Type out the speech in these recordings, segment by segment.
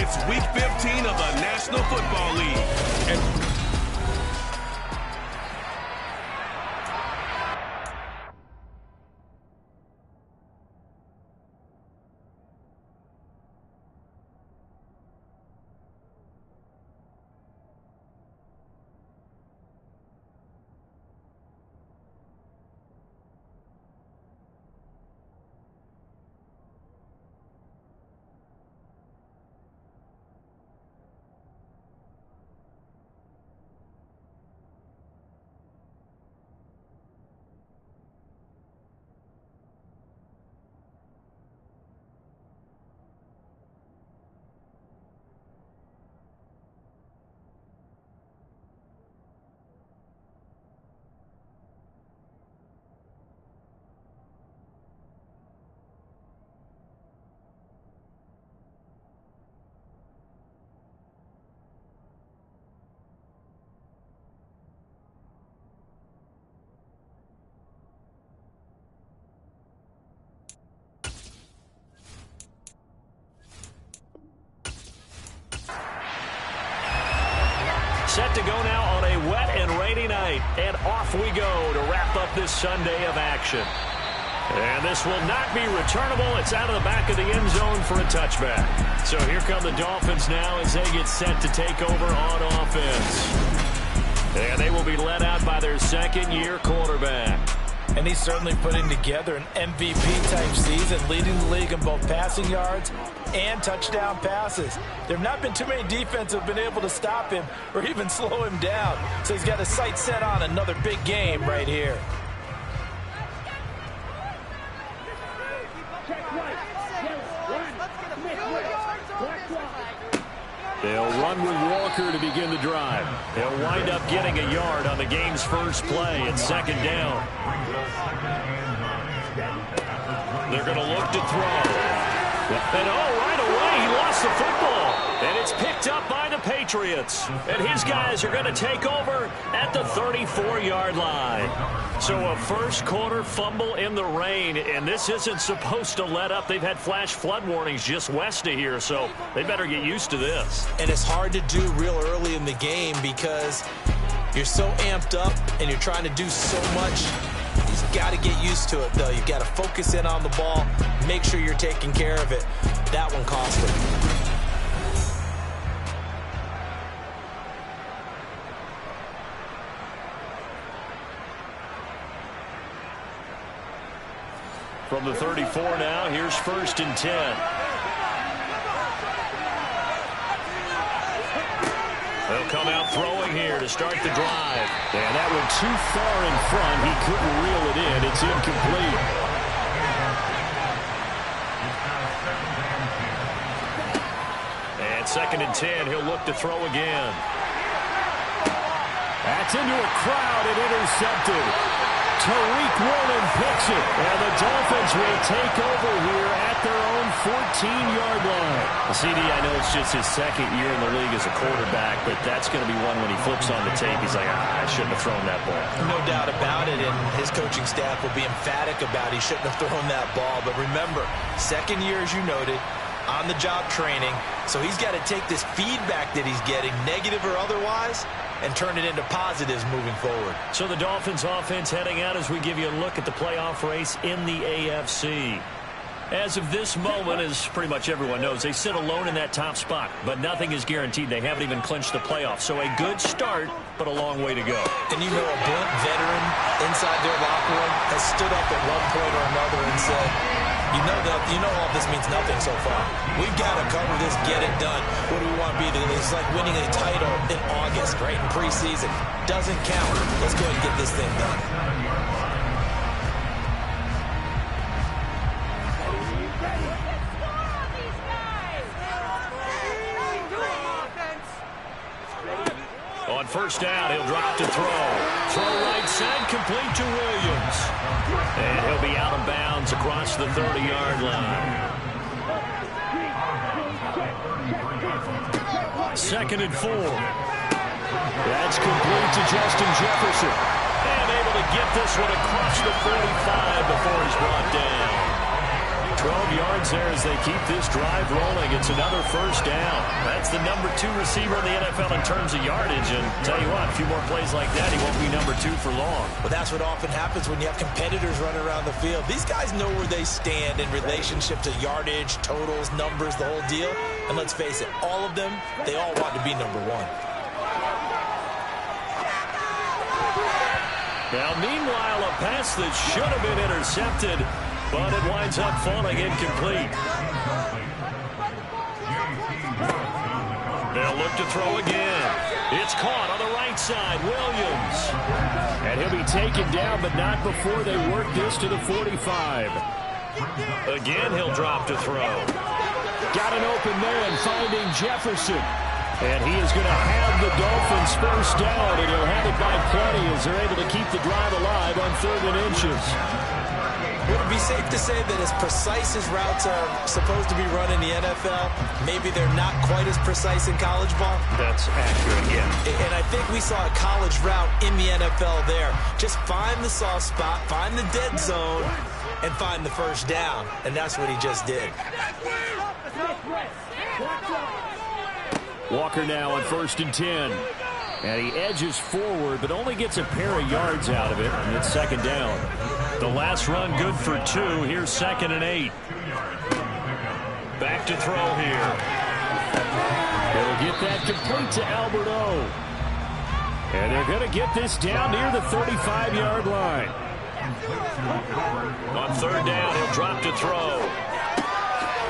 It's Week 15 of the National Football League. Set to go now on a wet and rainy night. And off we go to wrap up this Sunday of action. And this will not be returnable. It's out of the back of the end zone for a touchback. So here come the Dolphins now as they get set to take over on offense. And they will be led out by their second-year quarterback. And he's certainly putting together an MVP-type season, leading the league in both passing yards and touchdown passes. There have not been too many defenses who have been able to stop him or even slow him down. So he's got his sights set on another big game right here. They'll run with Walker to begin the drive. They'll wind up getting a yard on the game's first play at second down. They're going to look to throw. And right away, he lost the football. And it's picked up by the Patriots. And his guys are going to take over at the 34-yard line. So a first-quarter fumble in the rain, and this isn't supposed to let up. They've had flash flood warnings just west of here, so they better get used to this. And it's hard to do real early in the game because you're so amped up and you're trying to do so much. You've got to get used to it, though. You've got to focus in on the ball, make sure you're taking care of it. That one cost him. From the 34 now, here's 1st and 10. They'll come out throwing here to start the drive. And that went too far in front. He couldn't reel it in. It's incomplete. And 2nd and 10, he'll look to throw again. That's into a crowd and intercepted. Tariq Woolen picks it, and the Dolphins will take over here at their own 14-yard line. CD, I know it's just his second year in the league as a quarterback, but that's going to be one when he flips on the tape. He's like, I shouldn't have thrown that ball. No doubt about it, and his coaching staff will be emphatic about he shouldn't have thrown that ball. But remember, second year, as you noted, on-the-job training, so he's got to take this feedback that he's getting, negative or otherwise, and turn it into positives moving forward. So the Dolphins offense heading out as we give you a look at the playoff race in the AFC. As of this moment, as pretty much everyone knows, they sit alone in that top spot, but nothing is guaranteed. They haven't even clinched the playoffs. So a good start, but a long way to go. And you know, a blunt veteran inside their locker room has stood up at one point or another and said, you know all this means nothing so far. We've got to cover this, get it done. What do we want to be? It's like winning a title in August, right, in preseason. Doesn't count. Let's go ahead and get this thing done. On 1st down, he'll drop to throw. Throw right side, complete to Williams. And he'll be out of bounds across the 30-yard line. 2nd and 4. That's complete to Justin Jefferson. And able to get this one across the 45 before he's brought down. 12 yards there as they keep this drive rolling. It's another first down. That's the number 2 receiver in the NFL in terms of yardage. And tell you what, a few more plays like that, he won't be number 2 for long. Well, that's what often happens when you have competitors running around the field. These guys know where they stand in relationship to yardage, totals, numbers, the whole deal. And let's face it, all of them, they all want to be number 1. Now, meanwhile, a pass that should have been intercepted, but it winds up falling incomplete. They'll look to throw again. It's caught on the right side, Williams. And he'll be taken down, but not before they work this to the 45. Again, he'll drop to throw. Got an open man, finding Jefferson. And he is going to have the Dolphins first down, and he'll have it by plenty as they're able to keep the drive alive on 3rd and inches. Would it be safe to say that as precise as routes are supposed to be run in the NFL, maybe they're not quite as precise in college ball? That's accurate, yeah. And I think we saw a college route in the NFL there. Just find the soft spot, find the dead zone, and find the first down. And that's what he just did. Walker now on 1st and 10. And he edges forward, but only gets a pair of yards out of it, and it's 2nd down. The last run good for 2. Here's 2nd and 8. Back to throw here. He'll get that complete to Albert O. And they're going to get this down near the 35-yard line. On 3rd down, he'll drop to throw.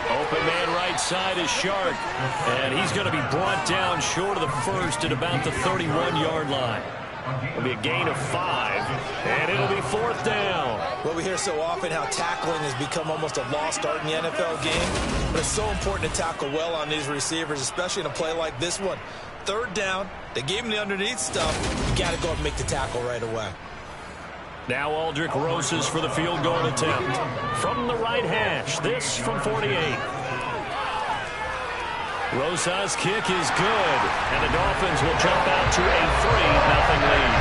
Open man right side is Shark. And he's going to be brought down short of the first at about the 31-yard line. It'll be a gain of 5, and it'll be 4th down. Well, we hear so often how tackling has become almost a lost art in the NFL game. But it's so important to tackle well on these receivers, especially in a play like this one. 3rd down, they gave him the underneath stuff. You got to go and make the tackle right away. Now Aldrick Rosas for the field goal attempt. From the right hash, this from 48. Rosas' kick is good, and the Dolphins will jump out to a 3-0 lead.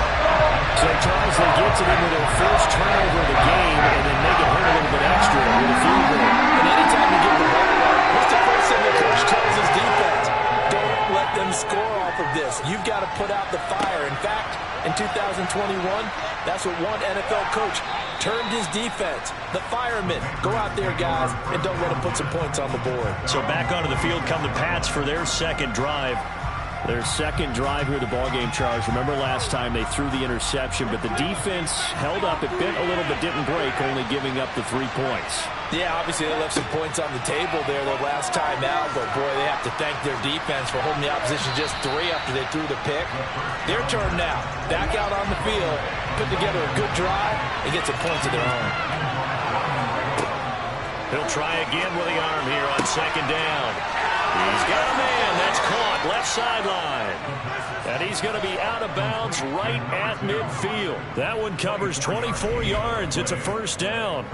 So, Charles, they get it into their first turnover of the game and then make it hurt a little bit extra with a field goal. And anytime you get the ball right, what's the first thing the coach tells his defense? Don't let them score off of this. You've got to put out the fire. In fact, in 2021, that's what one NFL coach termed his defense. The firemen. Go out there, guys, and don't let them put some points on the board. So back onto the field come the Pats for their 2nd drive. Their 2nd drive here, the ballgame, Charles. Remember last time they threw the interception, but the defense held up. It bent a little but didn't break, only giving up the 3 points. Yeah, obviously they left some points on the table there the last time out, but boy, they have to thank their defense for holding the opposition just 3 after they threw the pick. Their turn now. Back out on the field, put together a good drive, and get some points of their own. He'll try again with the arm here on 2nd down. He's got a man. That's caught left sideline. And he's going to be out of bounds right at midfield. That one covers 24 yards. It's a 1st down.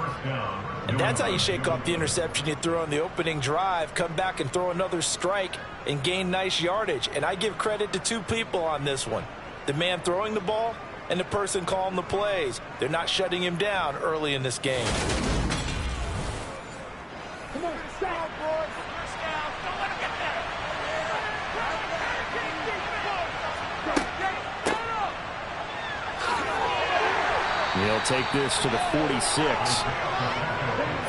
And that's how you shake off the interception you threw on the opening drive. Come back and throw another strike and gain nice yardage. And I give credit to 2 people on this one. The man throwing the ball and the person calling the plays. They're not shutting him down early in this game. Come on, stop, boys. He'll take this to the 46.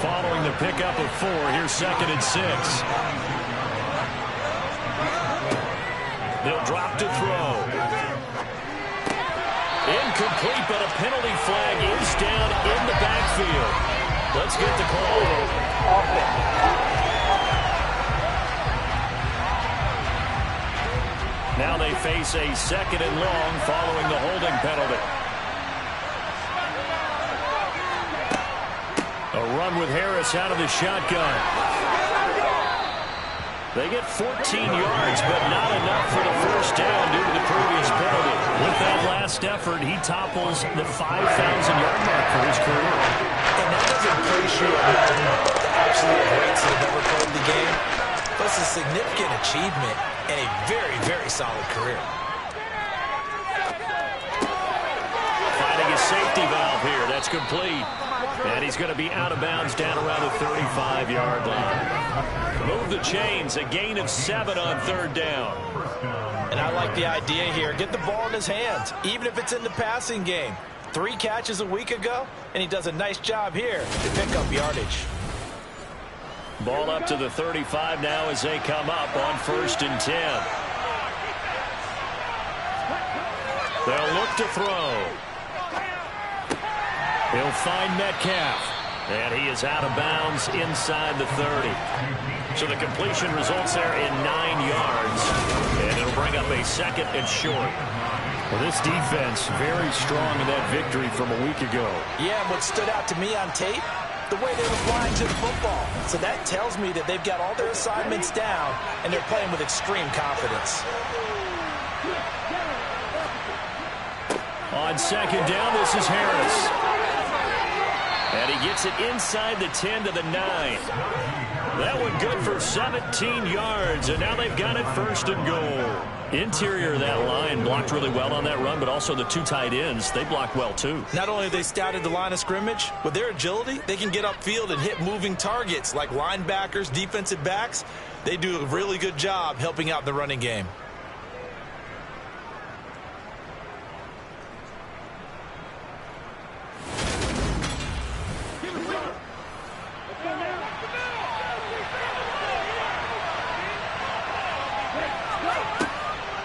Following the pickup of 4, here's 2nd and 6. They'll drop to throw. Incomplete, but a penalty flag is down in the backfield. Let's get the call. Now they face a 2nd and long following the holding penalty. A run with Harris out of the shotgun. They get 14 yards, but not enough for the first down due to the previous penalty. With that last effort, he topples the 5,000-yard mark for his career. And that doesn't place you among the absolute greats that have ever played the game. But it's a significant achievement and a very, very solid career. finding his safety valve here. That's complete. And he's going to be out of bounds down around the 35-yard line. Move the chains. A gain of 7 on 3rd down. And I like the idea here. Get the ball in his hands, even if it's in the passing game. 3 catches a week ago, and he does a nice job here to pick up yardage. Ball up to the 35 now as they come up on 1st and 10. They'll look to throw. He'll find Metcalf. And he is out of bounds inside the 30. So the completion results there in 9 yards. And it'll bring up a 2nd and short. Well, this defense very strong in that victory from a week ago. Yeah, and what stood out to me on tape, the way they were flying to the football. So that tells me that they've got all their assignments down, and they're playing with extreme confidence. On 2nd down, this is Harris. And he gets it inside the 10 to the 9. That one good for 17 yards, and now they've got it 1st and goal. Interior of that line blocked really well on that run, but also the 2 tight ends, they blocked well too. Not only have they scouted the line of scrimmage, with their agility, they can get upfield and hit moving targets like linebackers, defensive backs. They do a really good job helping out the running game.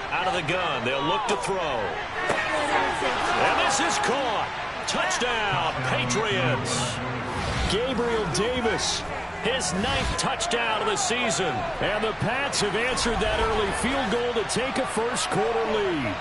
Out of the gun, they'll look to throw. And this is caught. Touchdown, Patriots. Gabriel Davis, His 9th touchdown of the season. and the Pats have answered that early field goal to take a first-quarter lead.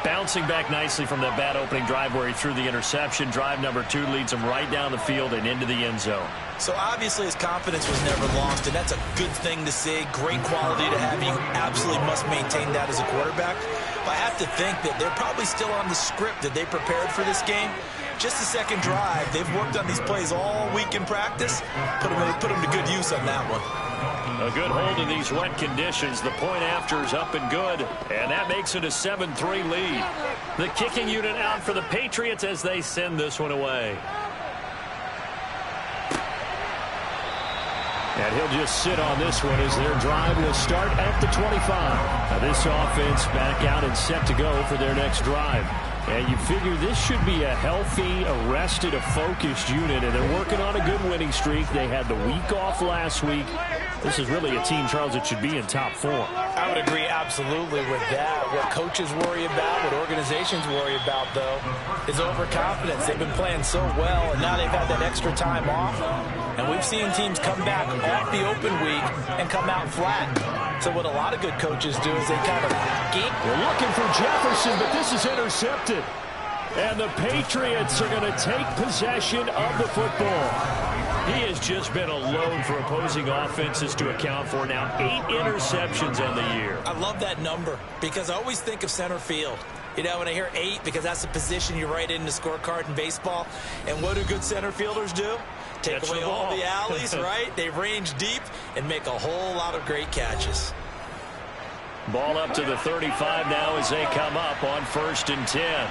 Bouncing back nicely from that bad opening drive where he threw the interception. Drive number 2 leads him right down the field and into the end zone. So obviously his confidence was never lost, and that's a good thing to see. Great quality to have. You absolutely must maintain that as a quarterback. But I have to think that they're probably still on the script that they prepared for this game. Just the 2nd drive. They've worked on these plays all week in practice. Put them to good use on that one. A good hold in these wet conditions. The point after is up and good, and that makes it a 7-3 lead. The kicking unit out for the Patriots as they send this one away. And he'll just sit on this one as their drive will start at the 25. Now this offense back out and set to go for their next drive. And you figure this should be a healthy, arrested, a focused unit, and they're working on a good winning streak. They had the week off last week. This is really a team, Charles, that should be in top form. I would agree absolutely with that. What coaches worry about, what organizations worry about, though, is overconfidence. They've been playing so well, and now they've had that extra time off. And we've seen teams come back off the open week and come out flat. So what a lot of good coaches do is they kind of game. They're looking for Jefferson, but this is intercepted. And the Patriots are going to take possession of the football. He has just been alone for opposing offenses to account for now 8 interceptions on the year. I love that number because I always think of center field. You know, when I hear 8, because that's the position you write in the scorecard in baseball. And what do good center fielders do? Take Catch away the all ball. the alleys, right? They range deep and make a whole lot of great catches. Ball up to the 35 now as they come up on 1st and 10.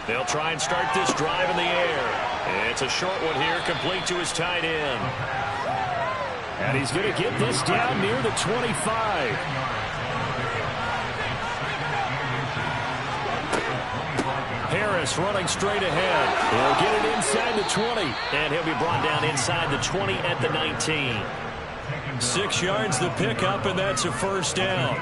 They'll try and start this drive in the air. It's a short one here, complete to his tight end. And he's going to get this down near the 25. Harris running straight ahead. He'll get it inside the 20. And he'll be brought down inside the 20 at the 19. 6 yards the pickup, and that's a first down.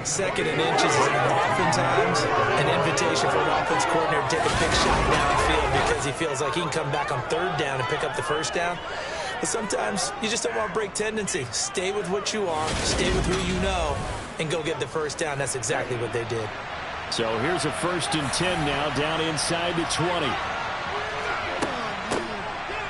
2nd and inches is oftentimes an invitation for an offense coordinator to take a big shot downfield because he feels like he can come back on 3rd down and pick up the first down. But sometimes you just don't want to break tendency. Stay with what you are, stay with who you know, and go get the first down. That's exactly what they did. So here's a 1st and 10 now down inside the 20.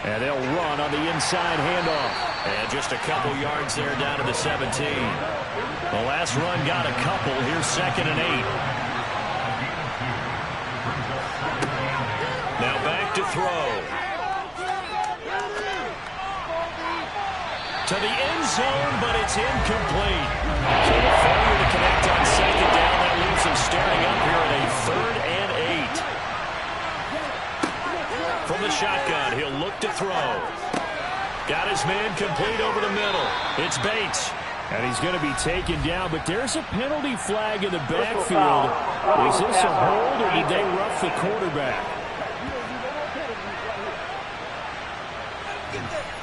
And they'll run on the inside handoff. And just a couple yards there down to the 17. The last run got a couple. Here's 2nd and 8. Now back to throw. To the end zone, but it's incomplete. So the failure to connect on 2nd him staring up here at a 3rd and 8. From the shotgun, he'll look to throw. Got his man complete over the middle. It's Bates. And he's going to be taken down, but there's a penalty flag in the backfield. Is this a hold, or did they rough the quarterback?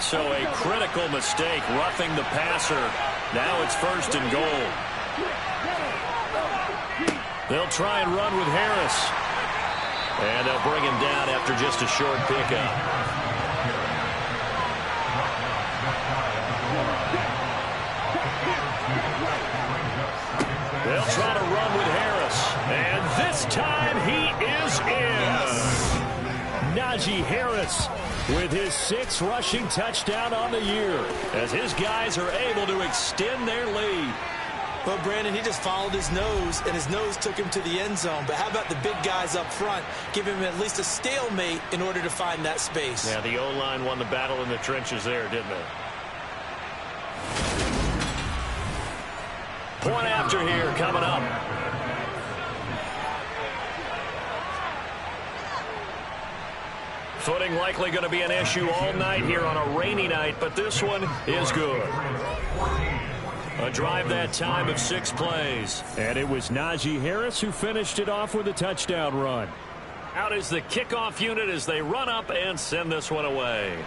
So a critical mistake, roughing the passer. Now it's 1st and goal. They'll try and run with Harris. And they'll bring him down after just a short pickup. They'll try to run with Harris. And this time he is in. Najee Harris with his 6th rushing touchdown on the year, as his guys are able to extend their lead. Well, Brandon, he just followed his nose, and his nose took him to the end zone. But how about the big guys up front? Give him at least a stalemate in order to find that space. Yeah, the O-line won the battle in the trenches there, didn't it? Point after here coming up. Footing likely going to be an issue all night here on a rainy night, but this one is good. A drive that time of 6 plays. And it was Najee Harris who finished it off with a touchdown run. Out is the kickoff unit as they run up and send this one away.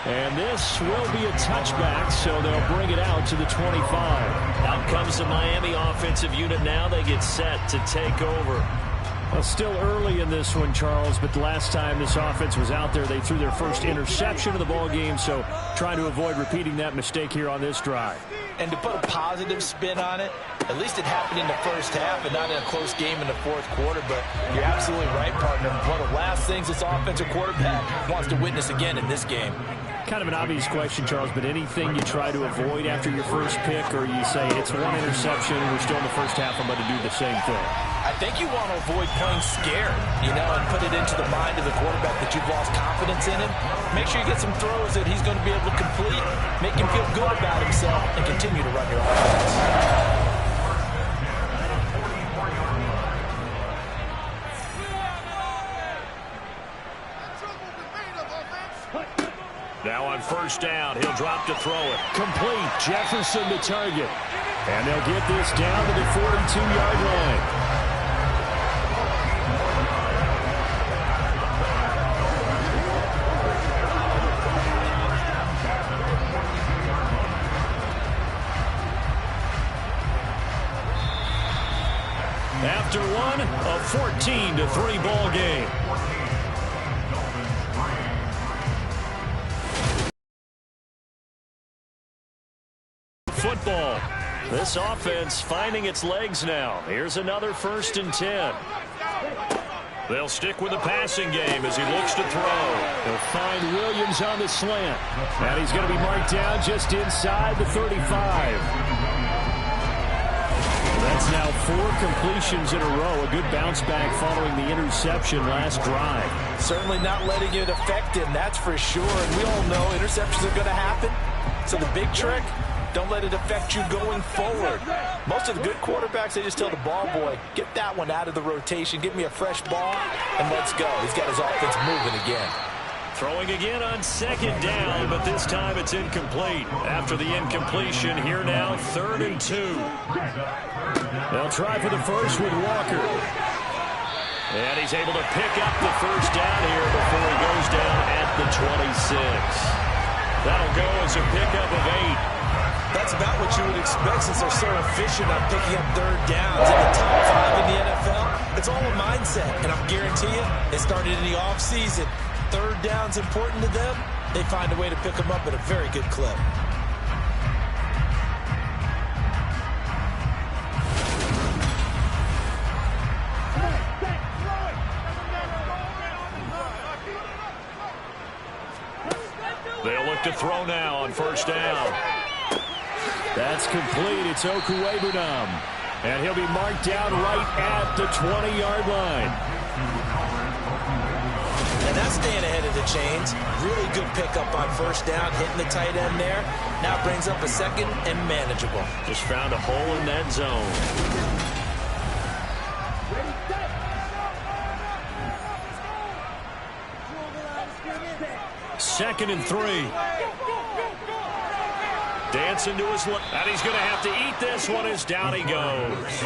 And this will be a touchback, so they'll bring it out to the 25. Out comes the Miami offensive unit now. They get set to take over. Well, still early in this one, Charles, but the last time this offense was out there, they threw their first interception of the ball game, so trying to avoid repeating that mistake here on this drive. And to put a positive spin on it, at least it happened in the first half and not in a close game in the 4th quarter. But you're absolutely right, partner. One of the last things this offensive quarterback wants to witness again in this game. Kind of an obvious question, Charles, but anything you try to avoid after your first pick, or you say it's one interception, we're still in the first half, I'm going to do the same thing? I think you want to avoid playing scared, and put it into the mind of the quarterback that you've lost confidence in him. Make sure you get some throws that he's going to be able to complete, make him feel good about himself, and continue to run your offense. Now on 1st down, he'll drop to throw it. Complete. Jefferson to target. And they'll get this down to the 42-yard line. After one, a 14-3 ball game. Football. This offense finding its legs now. Here's another 1st and 10. They'll stick with the passing game as he looks to throw. They'll find Williams on the slant. And he's going to be marked down just inside the 35. That's now 4 completions in a row. A good bounce back following the interception last drive. Certainly not letting it affect him, that's for sure. And we all know interceptions are going to happen. So the big trick, don't let it affect you going forward. Most of the good quarterbacks, they just tell the ball boy, get that one out of the rotation, give me a fresh ball, and let's go. He's got his offense moving again. Throwing again on 2nd down, but this time it's incomplete. After the incompletion, here now, 3rd and 2. They'll try for the first with Walker. And he's able to pick up the 1st down here before he goes down at the 26. That'll go as a pickup of 8. That's about what you would expect since they're so efficient on picking up 3rd downs in the top 5 in the NFL. It's all a mindset, and I guarantee you, it started in the offseason. 3rd down's important to them. They find a way to pick them up at a very good clip. They'll look to throw now on 1st down. That's complete. It's Okuwebunam. And he'll be marked down right at the 20-yard line. And that's staying ahead of the chains. Really good pickup on 1st down, hitting the tight end there. Now brings up a second and manageable. Just found a hole in that zone. Second and 3. Dancing to his left. And he's going to have to eat this one as down he goes.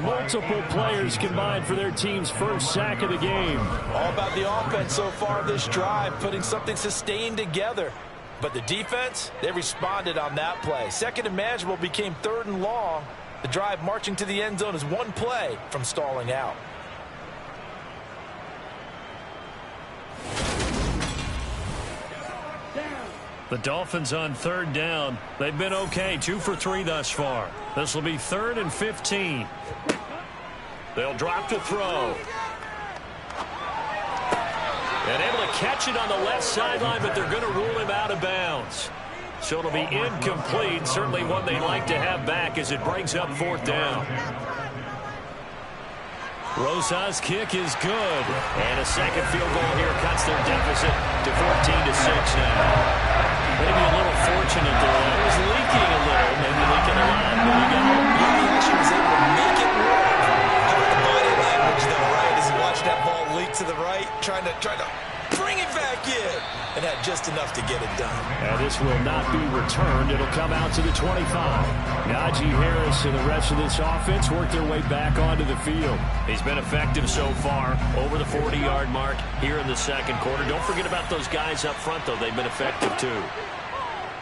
Multiple players combined for their team's first sack of the game. All about the offense so far this drive, putting something sustained together. But the defense, they responded on that play. Second and manageable became 3rd and long. The drive marching to the end zone is one play from stalling out. The Dolphins on 3rd down. They've been okay, 2 for 3 thus far. This will be 3rd and 15. They'll drop to throw. And able to catch it on the left sideline, but they're going to rule him out of bounds. So it'll be incomplete. Certainly one they'd like to have back as it brings up 4th down. Rosa's kick is good. And a second field goal here cuts their deficit to 14-6 now. Maybe a little fortunate there. It was leaking a little, maybe leaking a lot. There you go. He actually was able to make it work. How about the body language, though, right? As he watched that ball leak to the right, trying to bring it back in. And had just enough to get it done. And this will not be returned. It'll come out to the 25. Najee Harris and the rest of this offense work their way back onto the field. He's been effective so far, over the 40-yard mark here in the second quarter. Don't forget about those guys up front, though. They've been effective, too.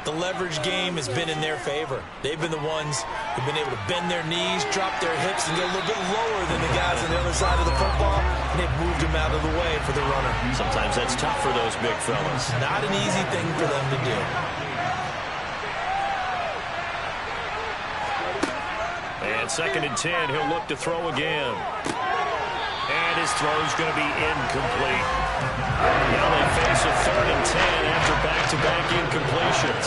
The leverage game has been in their favor. They've been the ones who've been able to bend their knees, drop their hips, and get a little bit lower than the guys on the other side of the football, and they've moved them out of the way for the runner. Sometimes that's tough for those big fellas. Not an easy thing for them to do. And 2nd and 10, he'll look to throw again. And his throw's going to be incomplete. Now they face a 3rd and 10 after back-to-back incompletions.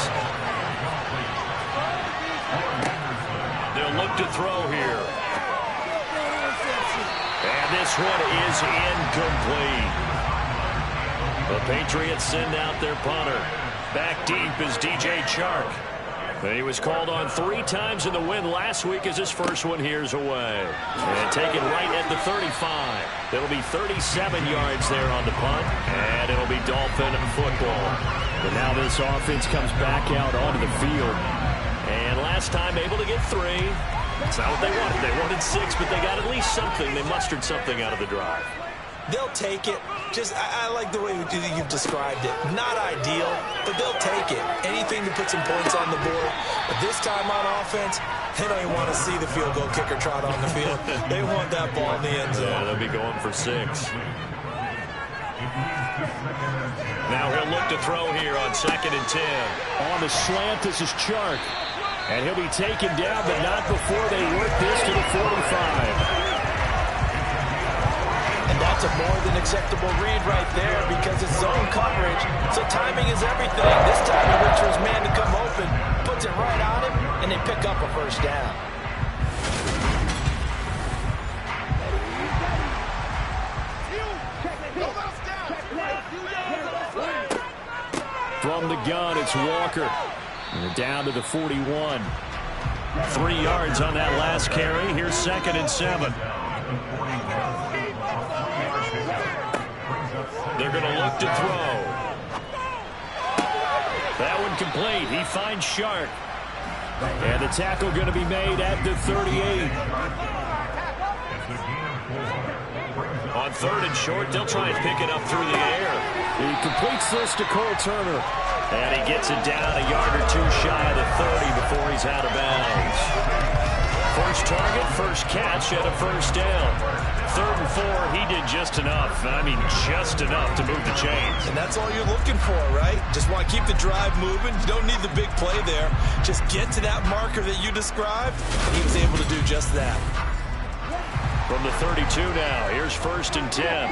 They'll look to throw here. And this one is incomplete. The Patriots send out their punter. Back deep is DJ Chark. And he was called on 3 times in the win last week as his first one here's away. And taken right at the 35. It'll be 37 yards there on the punt. And it'll be Dolphin football. But now this offense comes back out onto the field. And last time able to get 3. That's not what they wanted. They wanted 6, but they got at least something. They mustered something out of the drive. They'll take it. I like the way you've described it. Not ideal, but they'll take it. Anything to put some points on the board. But this time on offense, they don't even want to see the field goal kicker trot on the field. They want that ball in the end zone. Yeah, they'll be going for 6. Now he'll look to throw here on 2nd and 10. On the slant, this is Chark. And he'll be taken down, but not before they work this to the 45. And that's a more than acceptable read right there because it's zone coverage. So timing is everything. This time he waits for his man to come open, puts it right on him, and they pick up a first down. From the gun, it's Walker. And down to the 41. 3 yards on that last carry. Here's 2nd and 7. They're going to look to throw. That one complete. He finds Chark. And the tackle going to be made at the 38. On 3rd and short, they'll try and pick it up through the air. He completes this to Cole Turner. And he gets it down a yard or 2 shy of the 30 before he's out of bounds. First target, first catch at a first down. 3rd and 4, he did just enough. I mean, just enough to move the chains. And that's all you're looking for, right? Just want to keep the drive moving. You don't need the big play there. Just get to that marker that you described, and he was able to do just that. From the 32 now, here's 1st and 10.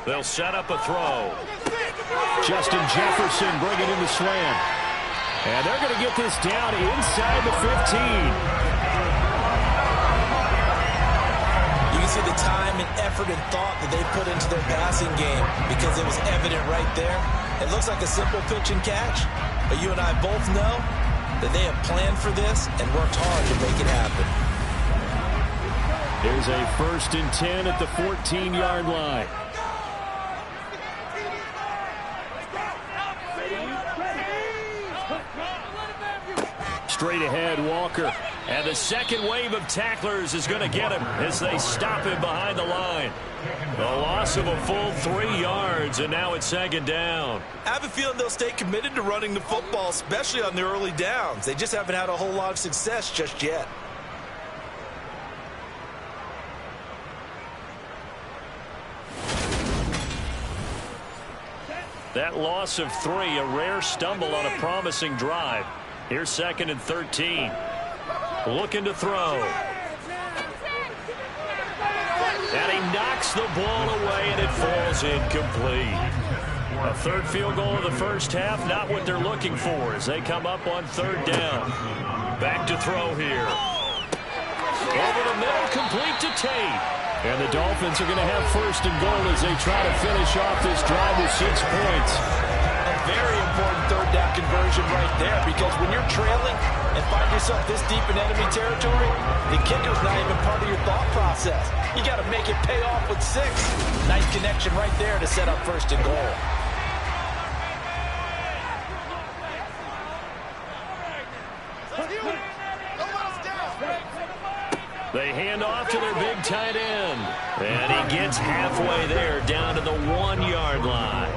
They'll set up a throw. Justin Jefferson bringing in the slant. And they're going to get this down inside the 15. You can see the the time and effort and thought that they put into their passing game, because it was evident right there. It looks like a simple pitch and catch, but you and I both know that they have planned for this and worked hard to make it happen. There's a 1st and 10 at the 14-yard line. Straight ahead, Walker. And the second wave of tacklers is going to get him as they stop him behind the line. A loss of a full 3 yards, and now it's 2nd down. I have a feeling they'll stay committed to running the football, especially on the early downs. They just haven't had a whole lot of success just yet. That loss of 3, a rare stumble on a promising drive. Here's 2nd and 13. Looking to throw. And he knocks the ball away, and it falls incomplete. A 3rd field goal of the first half, not what they're looking for as they come up on 3rd down. Back to throw here. Over the middle, complete to Tate. And the Dolphins are going to have 1st and goal as they try to finish off this drive with 6 points. A very important 3rd down conversion right there, because when you're trailing and find yourself this deep in enemy territory, the kicker's not even part of your thought process. You got to make it pay off with 6. Nice connection right there to set up 1st and goal. They hand off to their big tight end. And he gets halfway there, down to the 1-yard line.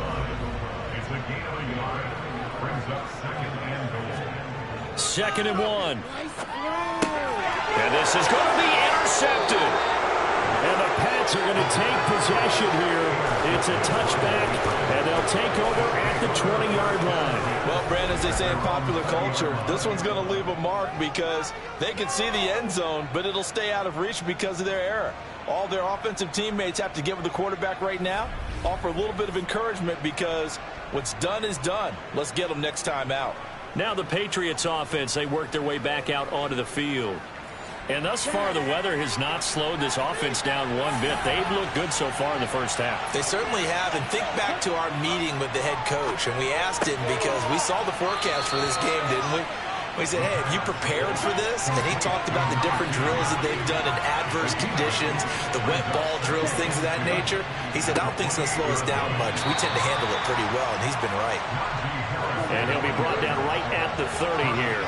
Second and 1. And this is going to be intercepted. And the Pats are going to take possession here. It's a touchback, and they'll take over at the 20-yard line. Well, Brand, as they say in popular culture, this one's going to leave a mark because they can see the end zone, but it'll stay out of reach because of their error. All their offensive teammates have to give the quarterback right now, offer a little bit of encouragement, because what's done is done. Let's get them next time out. Now the Patriots offense, they work their way back out onto the field. And thus far, the weather has not slowed this offense down one bit. They've looked good so far in the first half. They certainly have. And think back to our meeting with the head coach. And we asked him, because we saw the forecast for this game, didn't we? We said, hey, have you prepared for this? And he talked about the different drills that they've done in adverse conditions, the wet ball drills, things of that nature. He said, I don't think it's going to slow us down much. We tend to handle it pretty well, and he's been right. And he'll be brought down right at the 30 here.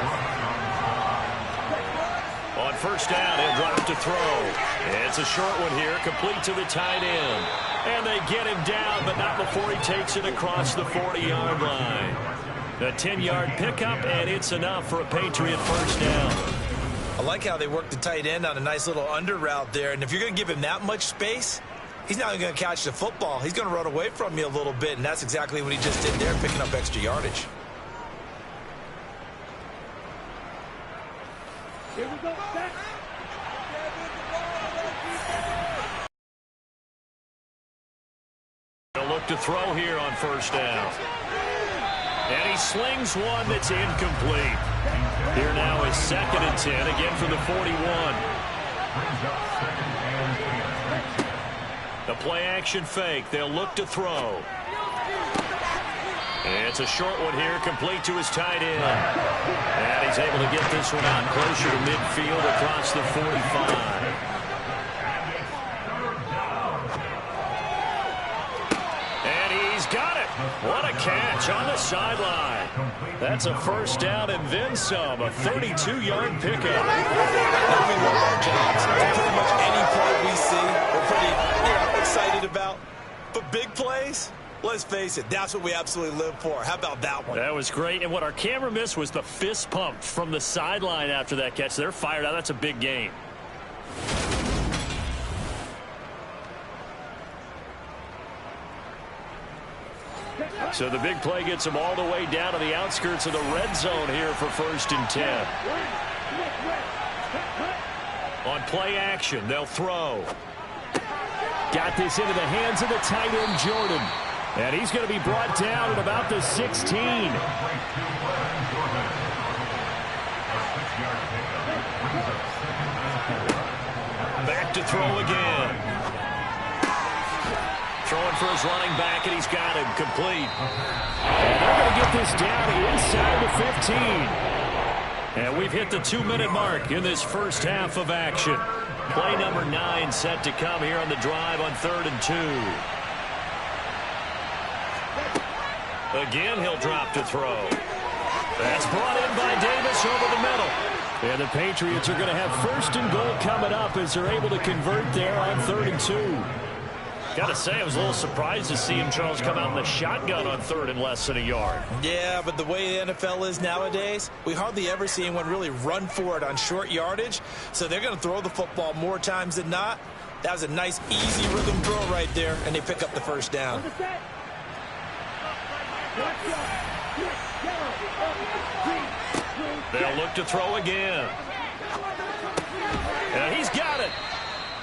On 1st down, he'll drop to throw. It's a short one here, complete to the tight end. And they get him down, but not before he takes it across the 40-yard line. A 10-yard pickup, and it's enough for a Patriot 1st down. I like how they work the tight end on a nice little under route there. And if you're going to give him that much space, he's not going to catch the football. He's going to run away from you a little bit, and that's exactly what he just did there, picking up extra yardage. Here we go. Back. They'll look to throw here on 1st down. And he slings one that's incomplete. Here now is 2nd and 10, again from the 41. The play-action fake. They'll look to throw. And it's a short one here, complete to his tight end. And he's able to get this one out closer to midfield across the 45. And he's got it. What a catch on the sideline. That's a 1st down and then some, a 32-yard pickup. We love our jobs. Pretty much any play we see, we're pretty excited about. But big plays, let's face it, that's what we absolutely live for. How about that one? That was great. And what our camera missed was the fist pump from the sideline after that catch. They're fired out. That's a big game. So the big play gets them all the way down to the outskirts of the red zone here for 1st and 10. On play action, they'll throw. Got this into the hands of the tight end, Jordan. And he's going to be brought down at about the 16. Back to throw again. Throwing for his running back, and he's got him complete. And they're going to get this down inside the 15. And we've hit the 2-minute mark in this first half of action. Play number 9 set to come here on the drive on 3rd and 2. Again, he'll drop to throw. That's brought in by Davis over the middle. And the Patriots are going to have 1st and goal coming up as they're able to convert there on 3rd and 2. Got to say, I was a little surprised to see him, Charles, come out in the shotgun on 3rd and less than a yard. Yeah, but the way the NFL is nowadays, we hardly ever see anyone really run for it on short yardage. So they're going to throw the football more times than not. That was a nice, easy rhythm throw right there, and they pick up the 1st down. They'll look to throw again. And he's got it.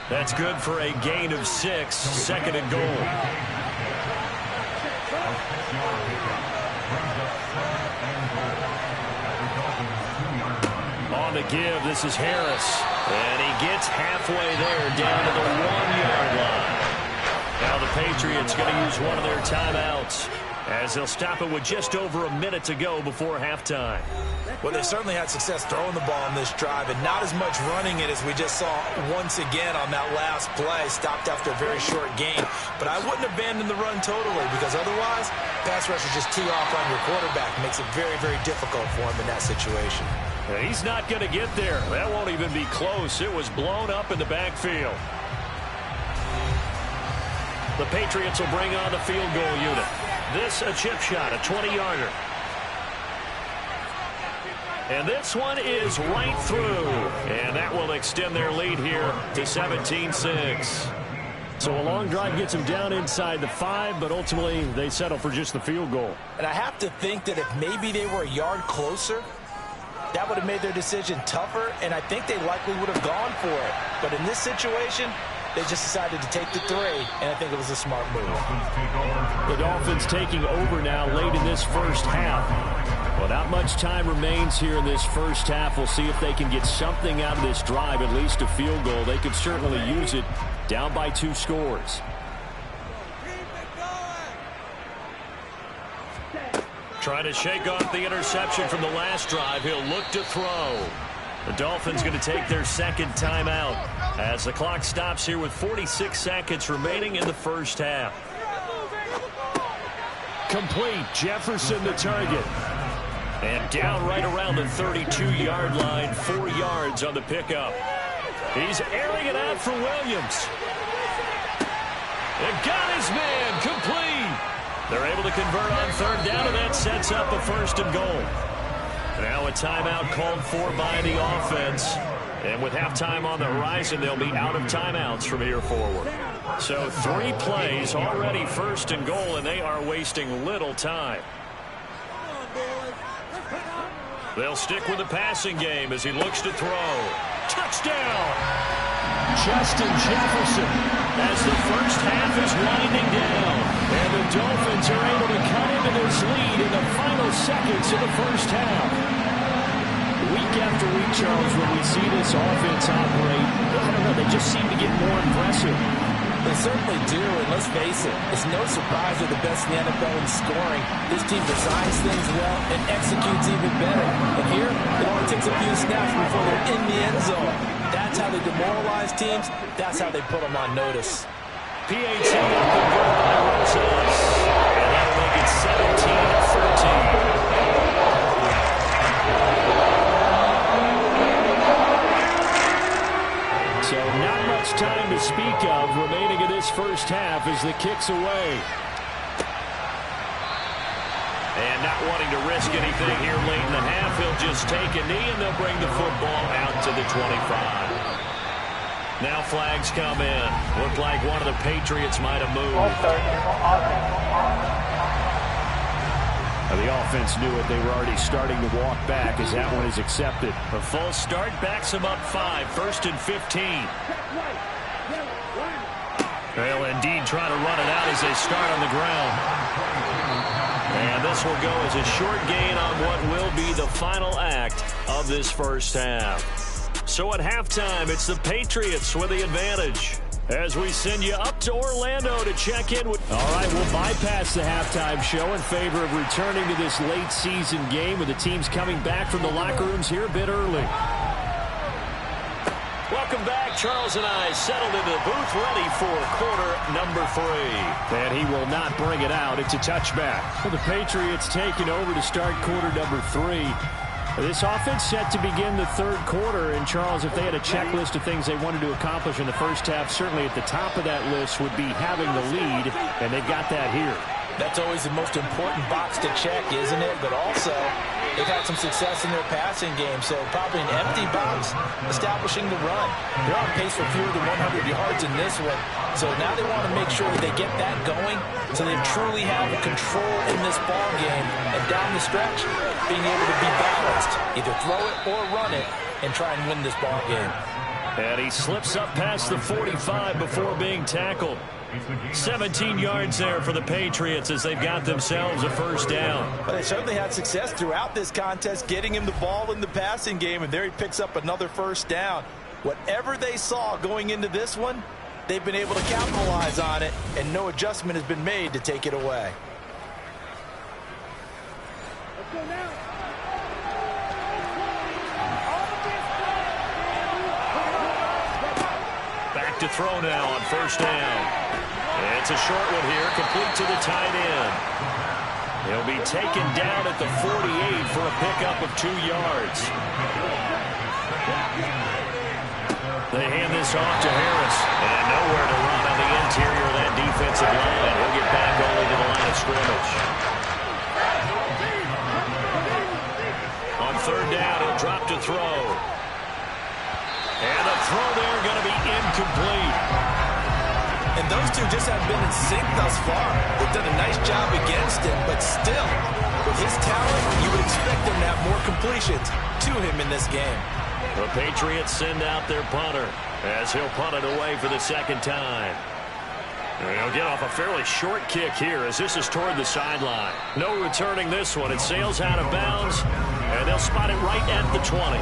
That's good for a gain of 6, 2nd and goal. On the give, this is Harris. And he gets halfway there down to the 1-yard line. Now the Patriots going to use one of their timeouts as they'll stop it with just over a minute to go before halftime. Well, they certainly had success throwing the ball on this drive, and not as much running it as we just saw once again on that last play. Stopped after a very short gain. But I wouldn't abandon the run totally, because otherwise, pass rushers just tee off on your quarterback. Makes it very, very difficult for him in that situation. And he's not going to get there. That won't even be close. It was blown up in the backfield. The Patriots will bring on the field goal unit. This a chip shot, a 20-yarder. And this one is right through. And that will extend their lead here to 17-6. So a long drive gets them down inside the 5, but ultimately they settle for just the field goal. And I have to think that if maybe they were a yard closer, that would have made their decision tougher, and I think they likely would have gone for it. But in this situation, they just decided to take the 3, and I think it was a smart move. The Dolphins taking over now late in this first half. Well, not much time remains here in this first half. We'll see if they can get something out of this drive, at least a field goal. They could certainly use it, down by 2 scores. Trying to shake off the interception from the last drive. He'll look to throw. The Dolphins going to take their 2nd timeout as the clock stops here with 46 seconds remaining in the first half. Complete. Jefferson the target. And down right around the 32-yard line, 4 yards on the pickup. He's airing it out for Williams. And got his man complete. They're able to convert on 3rd down, and that sets up a 1st and goal. Now a timeout called for by the offense. And with halftime on the horizon, they'll be out of timeouts from here forward. So 3 plays already 1st and goal, and they are wasting little time. They'll stick with the passing game as he looks to throw. Touchdown! Justin Jefferson. As the first half is winding down. And the Dolphins are able to cut into this lead in the final seconds of the first half. Week after week, Charles, when we see this offense operate, I don't know, they just seem to get more impressive. They certainly do, and let's face it, it's no surprise they're the best in the NFL in scoring. This team designs things well and executes even better. And here, it only takes a few snaps before they're in the end zone. That's how they demoralize teams. That's how they put them on notice. PAT converted by Rosas. And that'll make it 17-13. So not much time to speak of remaining in this first half as the kick's away. And not wanting to risk anything here late in the half, he'll just take a knee and they'll bring the football out to the 25. Now flags come in. Looked like one of the Patriots might have moved. The offense knew it. They were already starting to walk back as that one is accepted. A false start backs him up 5. 1st and 15. They'll indeed try to run it out as they start on the ground. And this will go as a short gain on what will be the final act of this first half. So at halftime, it's the Patriots with the advantage. as we send you up to Orlando to check in with... All right, we'll bypass the halftime show in favor of returning to this late season game with the teams coming back from the locker rooms here a bit early. Welcome back. Charles and I settled into the booth, ready for quarter number 3. And he will not bring it out. It's a touchback. Well, the Patriots taking over to start quarter number 3. This offense set to begin the third quarter. And, Charles, if they had a checklist of things they wanted to accomplish in the first half, certainly at the top of that list would be having the lead, and they've got that here. That's always the most important box to check, isn't it? But also, they've had some success in their passing game, so probably an empty box, establishing the run. They're on pace for fewer than 100 yards in this one, so now they want to make sure that they get that going so they truly have control in this ball game, and down the stretch, being able to be balanced, either throw it or run it, and try and win this ball game. And he slips up past the 45 before being tackled. 17 yards there for the Patriots as they've got themselves a first down. But they certainly had success throughout this contest, getting him the ball in the passing game, and there he picks up another first down. Whatever they saw going into this one, they've been able to capitalize on it, and no adjustment has been made to take it away. Let's go now. Back to throw now on first down. It's a short one here, complete to the tight end. He'll be taken down at the 48 for a pickup of 2 yards. They hand this off to Harris. And nowhere to run on the interior of that defensive line. He'll get back only to the line of scrimmage. On third down, he'll drop to throw. And the throw there going to be incomplete. And those two just have been in sync thus far. They've done a nice job against him, but still, with his talent, you would expect them to have more completions to him in this game. The Patriots send out their punter as he'll punt it away for the second time. And he'll get off a fairly short kick here as this is toward the sideline. No returning this one. It sails out of bounds, and they'll spot it right at the 20.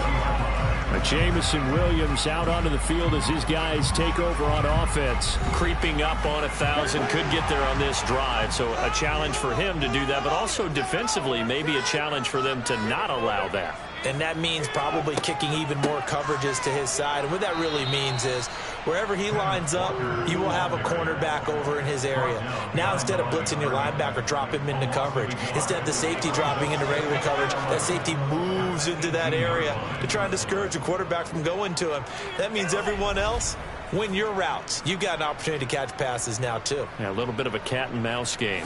Jamison Williams out onto the field as his guys take over on offense. Creeping up on 1,000, could get there on this drive. So a challenge for him to do that, but also defensively maybe a challenge for them to not allow that. And that means probably kicking even more coverages to his side. And what that really means is wherever he lines up, you will have a cornerback over in his area. Now instead of blitzing your linebacker, drop him into coverage. Instead of the safety dropping into regular coverage, that safety moves into that area to try and discourage the quarterback from going to him. That means everyone else, win your routes. You've got an opportunity to catch passes now too. Yeah, a little bit of a cat and mouse game.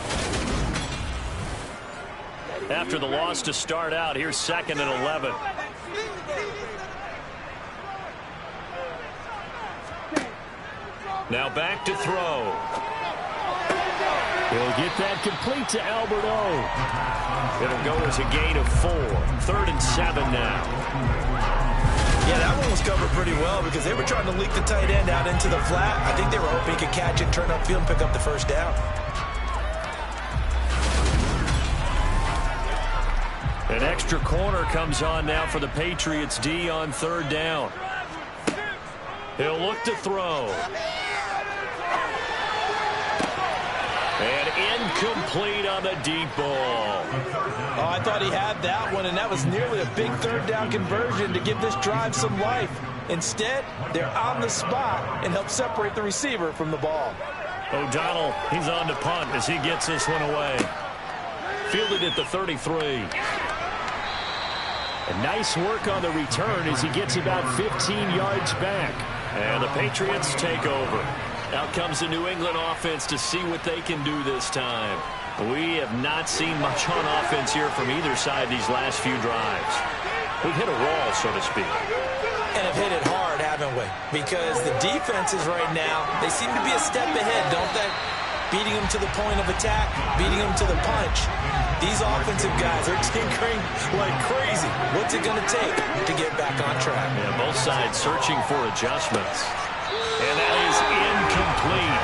After the loss to start out, here's 2nd and 11. Now back to throw. He'll get that complete to Albert O. It'll go as a gain of 4. 3rd and 7 now. Yeah, that one was covered pretty well because they were trying to leak the tight end out into the flat. I think they were hoping he could catch it, turn upfield, and pick up the first down. An extra corner comes on now for the Patriots D on 3rd down. He'll look to throw. And incomplete on the deep ball. Oh, I thought he had that one, and that was nearly a big 3rd down conversion to give this drive some life. Instead, they're on the spot and help separate the receiver from the ball. O'Donnell, he's on to punt as he gets this one away. Fielded at the 33. A nice work on the return as he gets about 15 yards back. And the Patriots take over. Out comes the New England offense to see what they can do this time. We have not seen much on offense here from either side these last few drives. We've hit a wall, so to speak. And have hit it hard, haven't we? Because the defenses right now, they seem to be a step ahead, don't they? Beating them to the point of attack, beating them to the punch. These offensive guys are tinkering like crazy. What's it going to take to get back on track? Yeah, both sides searching for adjustments. And that is incomplete.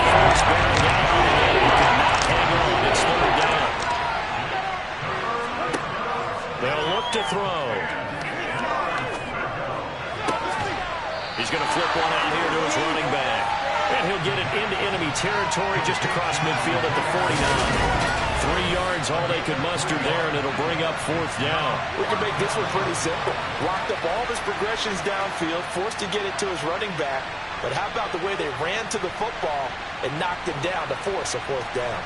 Folks bearing down on the game. Cannot hang on. It's 3rd down. They'll look to throw. He's He's going to flip one out here to his running back. And he'll get it into enemy territory just across midfield at the 49. 3 yards, all they could muster there, and it'll bring up 4th down. We can make this one pretty simple. Locked up all of his progressions downfield, forced to get it to his running back. But how about the way they ran to the football and knocked him down to force a 4th down?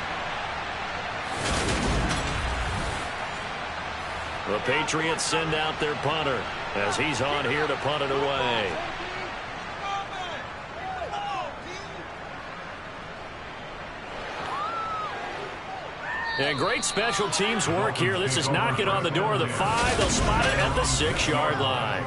The Patriots send out their punter as he's on here to punt it away. And great special teams work here. This is knocking on the door of the 5. They'll spot it at the 6-yard line.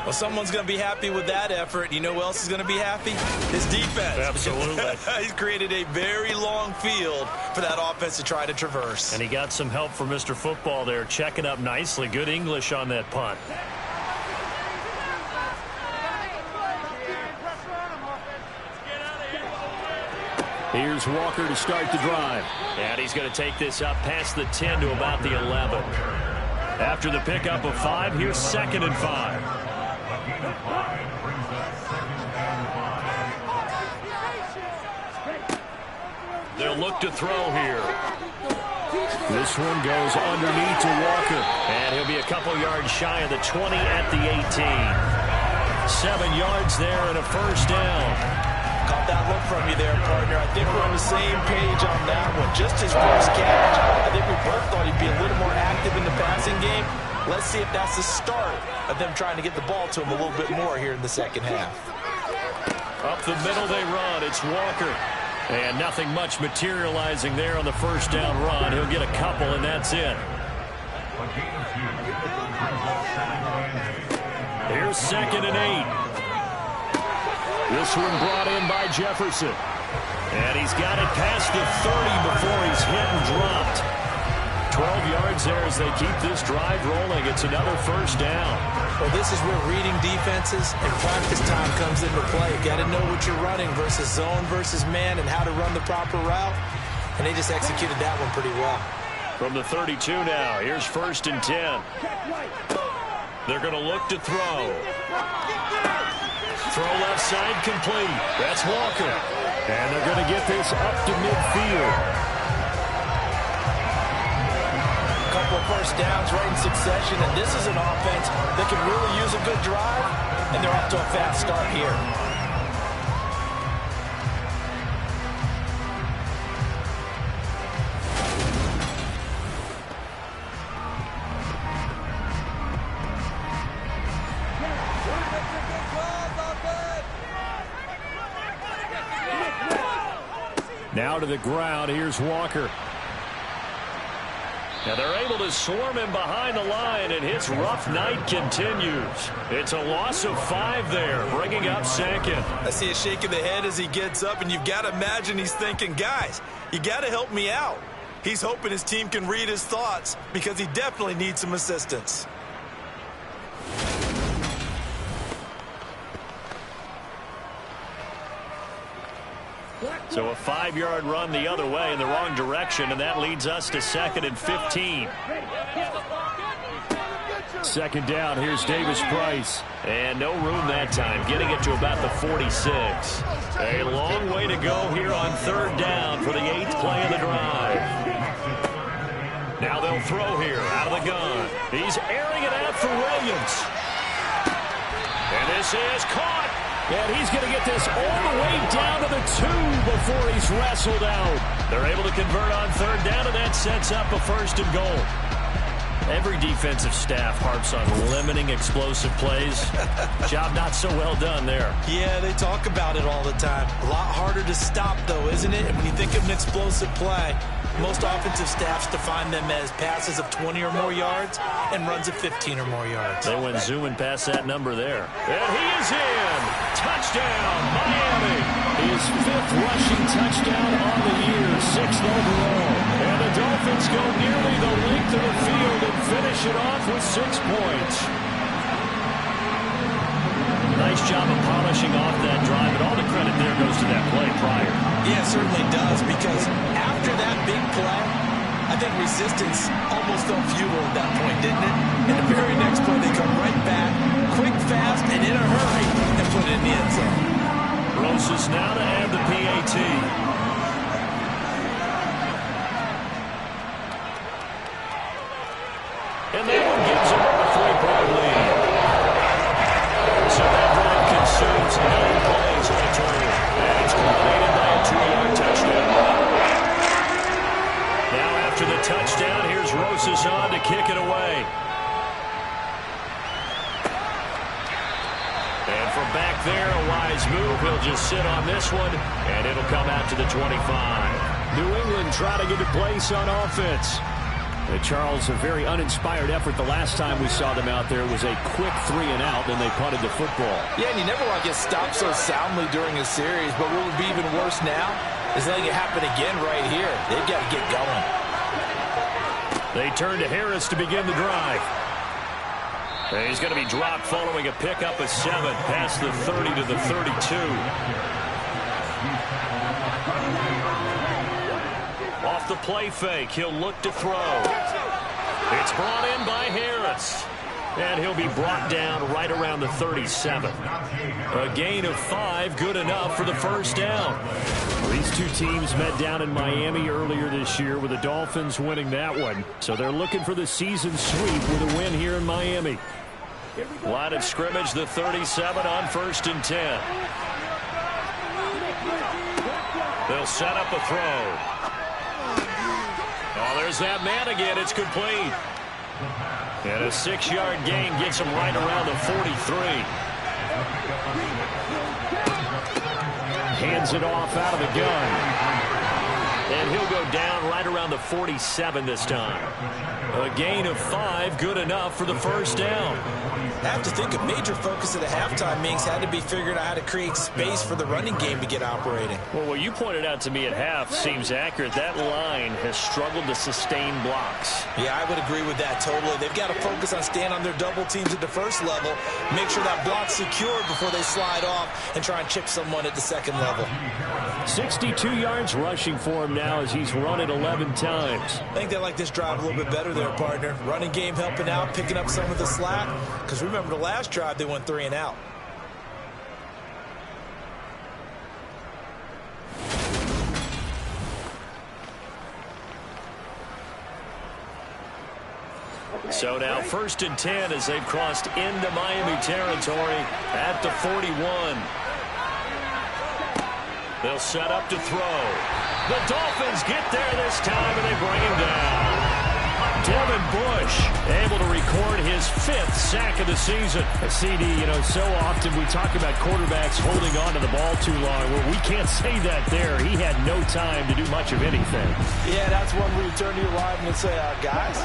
Well, someone's going to be happy with that effort. You know who else is going to be happy? His defense. Absolutely. He's created a very long field for that offense to try to traverse. And he got some help from Mr. Football there, checking up nicely. Good English on that punt. Here's Walker to start the drive. And he's going to take this up past the 10 to about the 11. After the pickup of 5, here's 2nd and 5. They'll look to throw here. This one goes underneath to Walker. And he'll be a couple yards shy of the 20 at the 18. 7 yards there and a 1st down. Caught that look from you there, partner. I think we're on the same page on that one. Just his first catch. I think we both thought he'd be a little more active in the passing game. Let's see if that's the start of them trying to get the ball to him a little bit more here in the second half. Up the middle they run. It's Walker. And nothing much materializing there on the 1st down run. He'll get a couple, and that's it. Here's 2nd and 8. This one brought in by Jefferson. And he's got it past the 30 before he's hit and dropped. 12 yards there as they keep this drive rolling. It's another 1st down. Well, this is where reading defenses and practice time comes into play. Got to know what you're running versus zone versus man and how to run the proper route. And they just executed that one pretty well. From the 32 now, here's 1st and 10. They're going to look to throw. Throw left side complete. That's Walker. And they're going to get this up to midfield. A couple of 1st downs right in succession, and this is an offense that can really use a good drive, and they're off to a fast start here. Now to the ground. Here's Walker. Now they're able to swarm him behind the line, and his rough night continues. It's a loss of 5 there, bringing up 2nd. I see a shake of the head as he gets up, and you've got to imagine he's thinking, guys, you got to help me out. He's hoping his team can read his thoughts because he definitely needs some assistance. So a 5-yard run the other way in the wrong direction, and that leads us to 2nd and 15. 2nd down. Here's Davis Price. And no room that time, getting it to about the 46. A long way to go here on 3rd down for the 8th play of the drive. Now they'll throw here out of the gun. He's airing it out for Williams. And this is caught. And he's going to get this all the way down to the 2 before he's wrestled out. They're able to convert on 3rd down, and that sets up a 1st and goal. Every defensive staff harps on limiting explosive plays. Job not so well done there. Yeah, they talk about it all the time. A lot harder to stop, though, isn't it? And when you think of an explosive play, most offensive staffs define them as passes of 20 or more yards and runs of 15 or more yards. They went zooming past that number there. And he is in. Touchdown, Miami. His 5th rushing touchdown on the year, 6th overall. And the Dolphins go nearly the length of the field and finish it off with 6 points. Nice job of polishing off that drive, and all the credit there goes to that play prior. Yeah, it certainly does, because after that big play, I think resistance almost felt futile at that point, didn't it? And the very next play, they come right back, quick, fast, and in a hurry, and and put it in the end zone. Rosas now to add the PAT. And that one gives them a 3-point lead. So that drive consumes 9 plays in a total. And it's completed by a 2-yard touchdown. Now after the touchdown, here's Rosas on to kick it away. And from back there, a wise move. He'll just sit on this one, and it'll come out to the 25. New England trying to get a place on offense. Charles, a very uninspired effort the last time we saw them out there. It was a quick 3-and-out, then they punted the football. Yeah, and you never want to get stopped so soundly during a series, but what would be even worse now is letting it happen again right here. They've got to get going. They turn to Harris to begin the drive. And he's going to be dropped following a pickup of 7 past the 30 to the 32. Off the play fake, he'll look to throw. It's brought in by Harris. And he'll be brought down right around the 37. A gain of 5, good enough for the first down. Well, these two teams met down in Miami earlier this year with the Dolphins winning that one. So they're looking for the season sweep with a win here in Miami. Line of scrimmage, the 37 on 1st and 10. They'll set up a throw. Oh, there's that man again. It's complete. And a 6-yard gain gets him right around the 43. Hands it off out of the gun. And he'll go down right around the 47 this time. A gain of 5, good enough for the first down. I have to think a major focus at the halftime means had to be figuring out how to create space for the running game to get operating. Well, what you pointed out to me at half seems accurate. That line has struggled to sustain blocks. Yeah, I would agree with that totally. They've got to focus on staying on their double teams at the first level, make sure that block's secured before they slide off and try and chip someone at the second level. 62 yards rushing for him now as he's run it 11 times. I think they like this drive a little bit better there, partner. Running game helping out, picking up some of the slack. Because remember, the last drive, they went 3-and-out. So now 1st and 10 as they've crossed into Miami territory at the 41. They'll set up to throw. The Dolphins get there this time, and they bring him down. Devin Bush able to record his 5th sack of the season. CD, you know, so often we talk about quarterbacks holding on to the ball too long. Well, we can't say that there. He had no time to do much of anything. Yeah, that's one where you turn to your lineman and say, guys,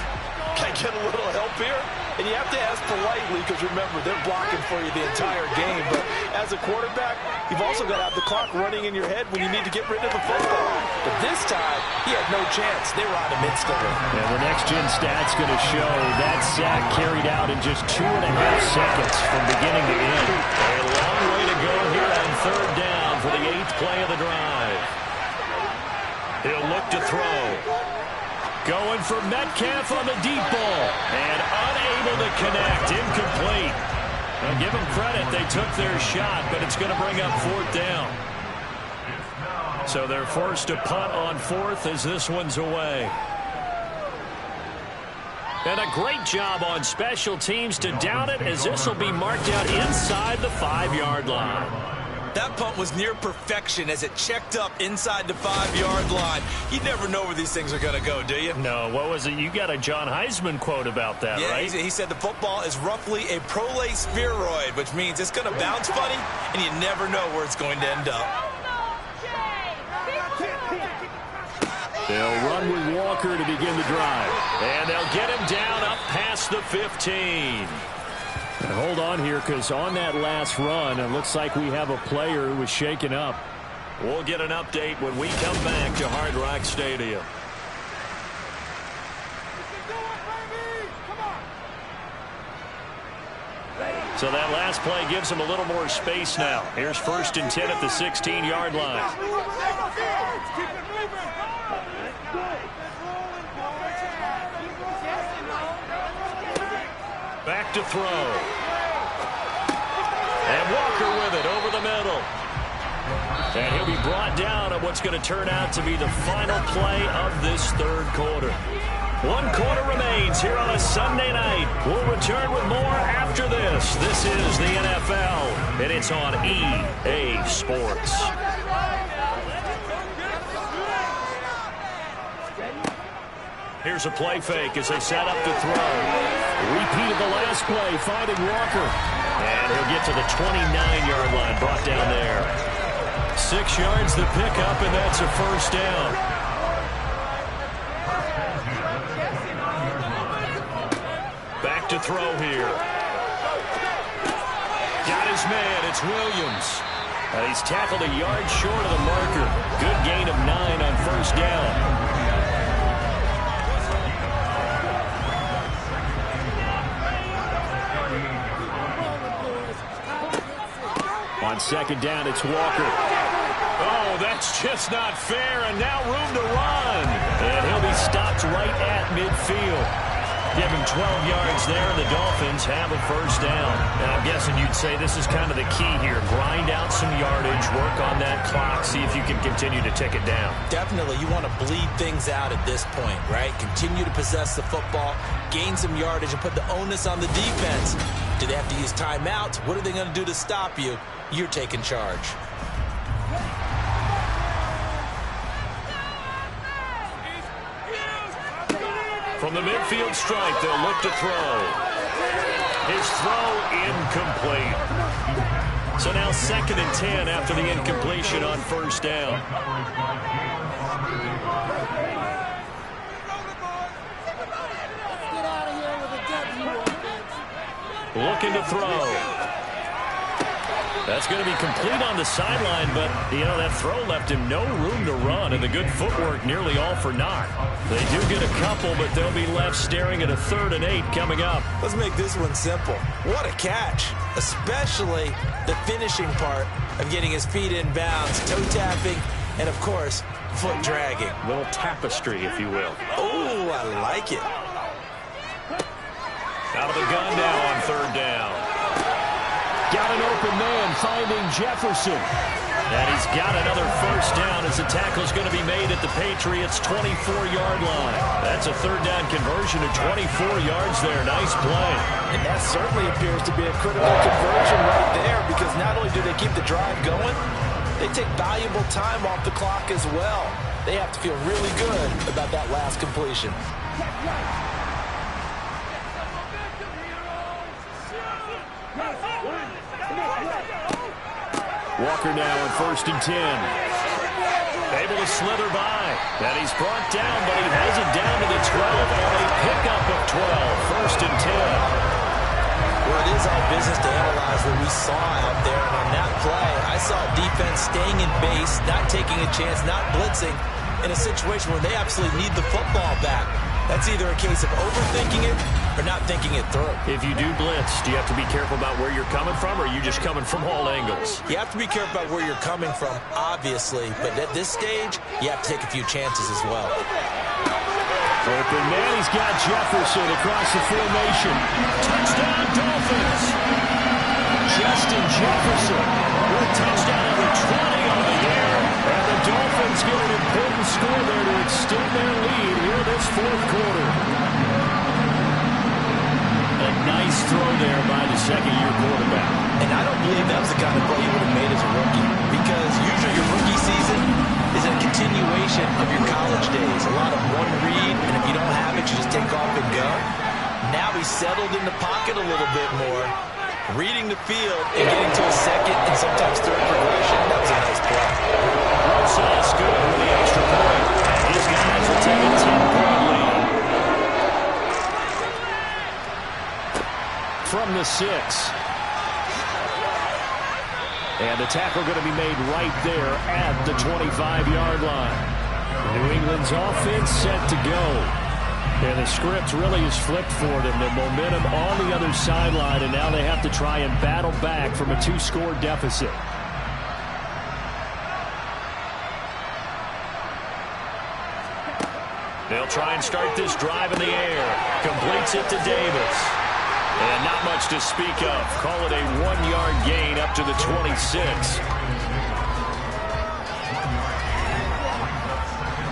can I get a little help here? And you have to ask politely because, remember, they're blocking for you the entire game. But as a quarterback, you've also got to have the clock running in your head when you need to get rid of the football. But this time, he had no chance. They were on him instantly. And the next-gen stat's going to show that sack carried out in just 2.5 seconds from beginning to end. A long way to go here on 3rd down for the 8th play of the drive. He'll look to throw. Going for Metcalf on the deep ball. And unable to connect. Incomplete. Now give them credit. They took their shot, but it's going to bring up 4th down. So they're forced to punt on 4th as this one's away. And a great job on special teams to down it as this will be marked out inside the 5-yard line. That punt was near perfection as it checked up inside the 5-yard line. You never know where these things are going to go, do you? No, what was it? You got a John Heisman quote about that, yeah, right? He said the football is roughly a prolate spheroid, which means it's going to bounce funny, and you never know where it's going to end up. They'll run with Walker to begin the drive. And they'll get him down up past the 15. And hold on here, because on that last run, it looks like we have a player who was shaken up. We'll get an update when we come back to Hard Rock Stadium. So that last play gives him a little more space now. Here's 1st and 10 at the 16-yard line. Back to throw. And Walker with it over the middle. And he'll be brought down on what's going to turn out to be the final play of this third quarter. 1 quarter remains here on a Sunday night. We'll return with more after this. This is the NFL, and it's on EA Sports. Here's a play fake as they set up to throw. Repeat of the last play, finding Walker. And he'll get to the 29-yard line, brought down there. 6 yards to pick up, and that's a first down. Back to throw here. Got his man, it's Williams. He's tackled a yard short of the marker. Good gain of 9 on first down. On second down, it's Walker. Oh, that's just not fair, and now room to run. And he'll be stopped right at midfield. Give him 12 yards there, and the Dolphins have a first down. And I'm guessing you'd say this is kind of the key here. Grind out some yardage, work on that clock, see if you can continue to tick it down. Definitely, you want to bleed things out at this point, right? Continue to possess the football, gain some yardage, and put the onus on the defense. Do they have to use timeouts? What are they going to do to stop you? You're taking charge. From the midfield stripe, they'll look to throw. His throw incomplete. So now 2nd and 10 after the incompletion on first down. Looking to throw. That's going to be complete on the sideline, but, you know, that throw left him no room to run, and the good footwork nearly all for naught. They do get a couple, but they'll be left staring at a 3rd and 8 coming up. Let's make this one simple. What a catch, especially the finishing part of getting his feet in bounds, toe tapping, and, of course, foot dragging. A little tapestry, if you will. Oh, I like it. Out of the gun now on 3rd down. Got an open man, finding Jefferson. And he's got another first down as the tackle's going to be made at the Patriots' 24-yard line. That's a 3rd down conversion of 24 yards there. Nice play. And that certainly appears to be a critical conversion right there, because not only do they keep the drive going, they take valuable time off the clock as well. They have to feel really good about that last completion. Walker now on 1st and 10. Able to slither by. And he's brought down, but he has it down to the 12 on a pickup of 12. 1st and 10. Well, it is our business to analyze what we saw out there. And on that play, I saw defense staying in base, not taking a chance, not blitzing, in a situation where they absolutely need the football back. That's either a case of overthinking it or not thinking it through. If you do blitz, do you have to be careful about where you're coming from, or are you just coming from all angles? You have to be careful about where you're coming from, obviously. But at this stage, you have to take a few chances as well. Open man, he's got Jefferson across the formation. Touchdown, Dolphins! Justin Jefferson with touchdown number 20 on the air. And the Dolphins get an important score there to extend their lead here this 4th quarter. A nice throw there by the 2nd-year quarterback. And I don't believe that was the kind of play you would have made as a rookie, because usually your rookie season is a continuation of your college days. A lot of one read, and if you don't have it, you just take off and go. Now he's settled in the pocket a little bit more, reading the field and getting to a 2nd and sometimes 3rd progression. That was a nice play. Rosas good with the extra point. And his guys will take a 10-point lead. From the 6. And the tackle going to be made right there at the 25-yard line. New England's offense set to go. And the script really is flipped for them. The momentum on the other sideline, and now they have to try and battle back from a 2-score deficit. They'll try and start this drive in the air. Completes it to Davis. And not much to speak of. Call it a 1-yard gain up to the 26.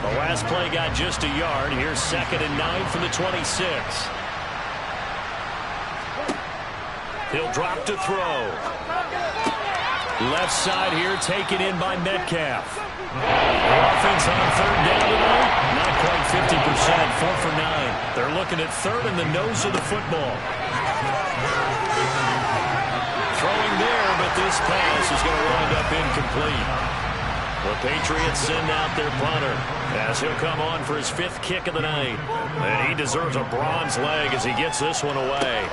The last play got just a yard. Here's 2nd and 9 from the 26. He'll drop to throw. Left side here taken in by Metcalf. The offense on 3rd down tonight, not quite 50%, 4 for 9. They're looking at 3rd in the nose of the football. Throwing there, but this pass is going to wind up incomplete. The Patriots send out their punter as he'll come on for his 5th kick of the night. And he deserves a bronze leg as he gets this one away.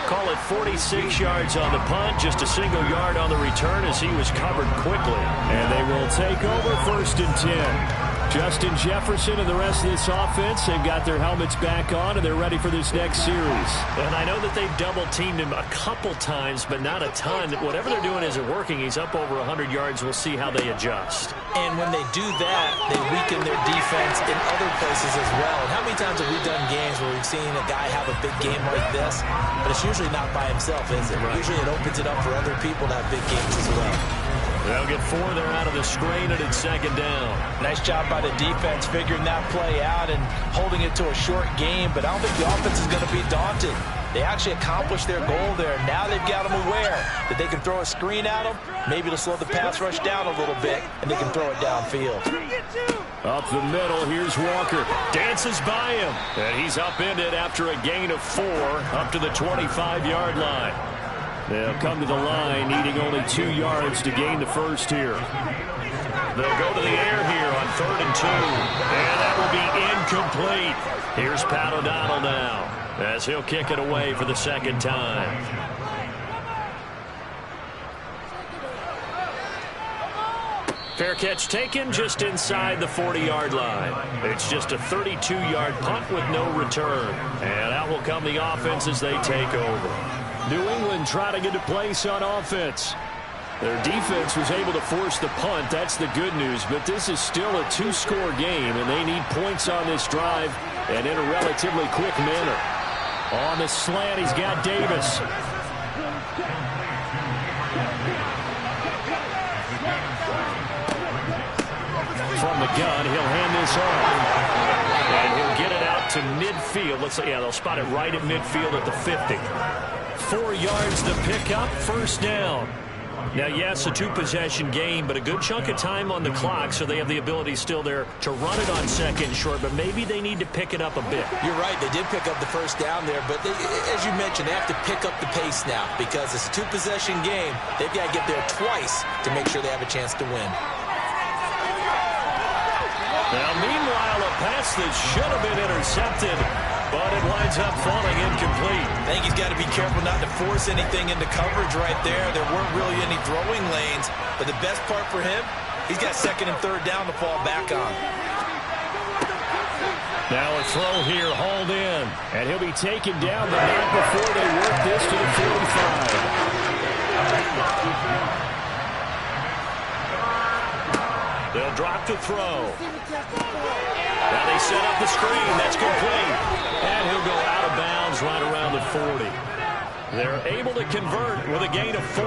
Call it 46 yards on the punt, just a single yard on the return as he was covered quickly. And they will take over 1st and 10. Justin Jefferson and the rest of this offense, they've got their helmets back on, and they're ready for this next series. And I know that they've double-teamed him a couple times, but not a ton. Whatever they're doing isn't working. He's up over 100 yards. We'll see how they adjust. And when they do that, they weaken their defense in other places as well. And how many times have we done games where we've seen a guy have a big game like this, but it's usually not by himself, is it? Right. Usually it opens it up for other people to have big games as well. They'll get 4 there out of the screen, and it's 2nd down. Nice job by the defense figuring that play out and holding it to a short game, but I don't think the offense is going to be daunted. They actually accomplished their goal there. Now they've got them aware that they can throw a screen at them, maybe to slow the pass rush down a little bit, and they can throw it downfield. Up the middle, here's Walker. Dances by him, and he's upended after a gain of 4 up to the 25-yard line. They'll come to the line needing only 2 yards to gain the first here. They'll go to the air here on 3rd and 2. And that will be incomplete. Here's Pat O'Donnell now as he'll kick it away for the 2nd time. Fair catch taken just inside the 40-yard line. It's just a 32-yard punt with no return. And out will come the offense as they take over. New England trying to get a place on offense. Their defense was able to force the punt. That's the good news. But this is still a 2-score game, and they need points on this drive and in a relatively quick manner. On the slant, he's got Davis. From the gun, he'll hand this off. And he'll get it out to midfield. Let's say, yeah, they'll spot it right at midfield at the 50. 4 yards to pick up, 1st down. Now, yes, a 2-possession game, but a good chunk of time on the clock, so they have the ability still there to run it on 2nd and short, but maybe they need to pick it up a bit. You're right. They did pick up the 1st down there, but as you mentioned, they have to pick up the pace now because it's a 2-possession game. They've got to get there twice to make sure they have a chance to win. Now, meanwhile, a pass that should have been intercepted, but it winds up falling incomplete. I think he's got to be careful not to force anything into coverage right there. There weren't really any throwing lanes, but the best part for him, he's got 2nd and 3rd down to fall back on. Now a throw here, hauled in, and he'll be taken down, but not before they work this to the 45. They'll drop to throw. Now they set up the screen. That's complete. And he'll go out of bounds right around the 40. They're able to convert with a gain of 4.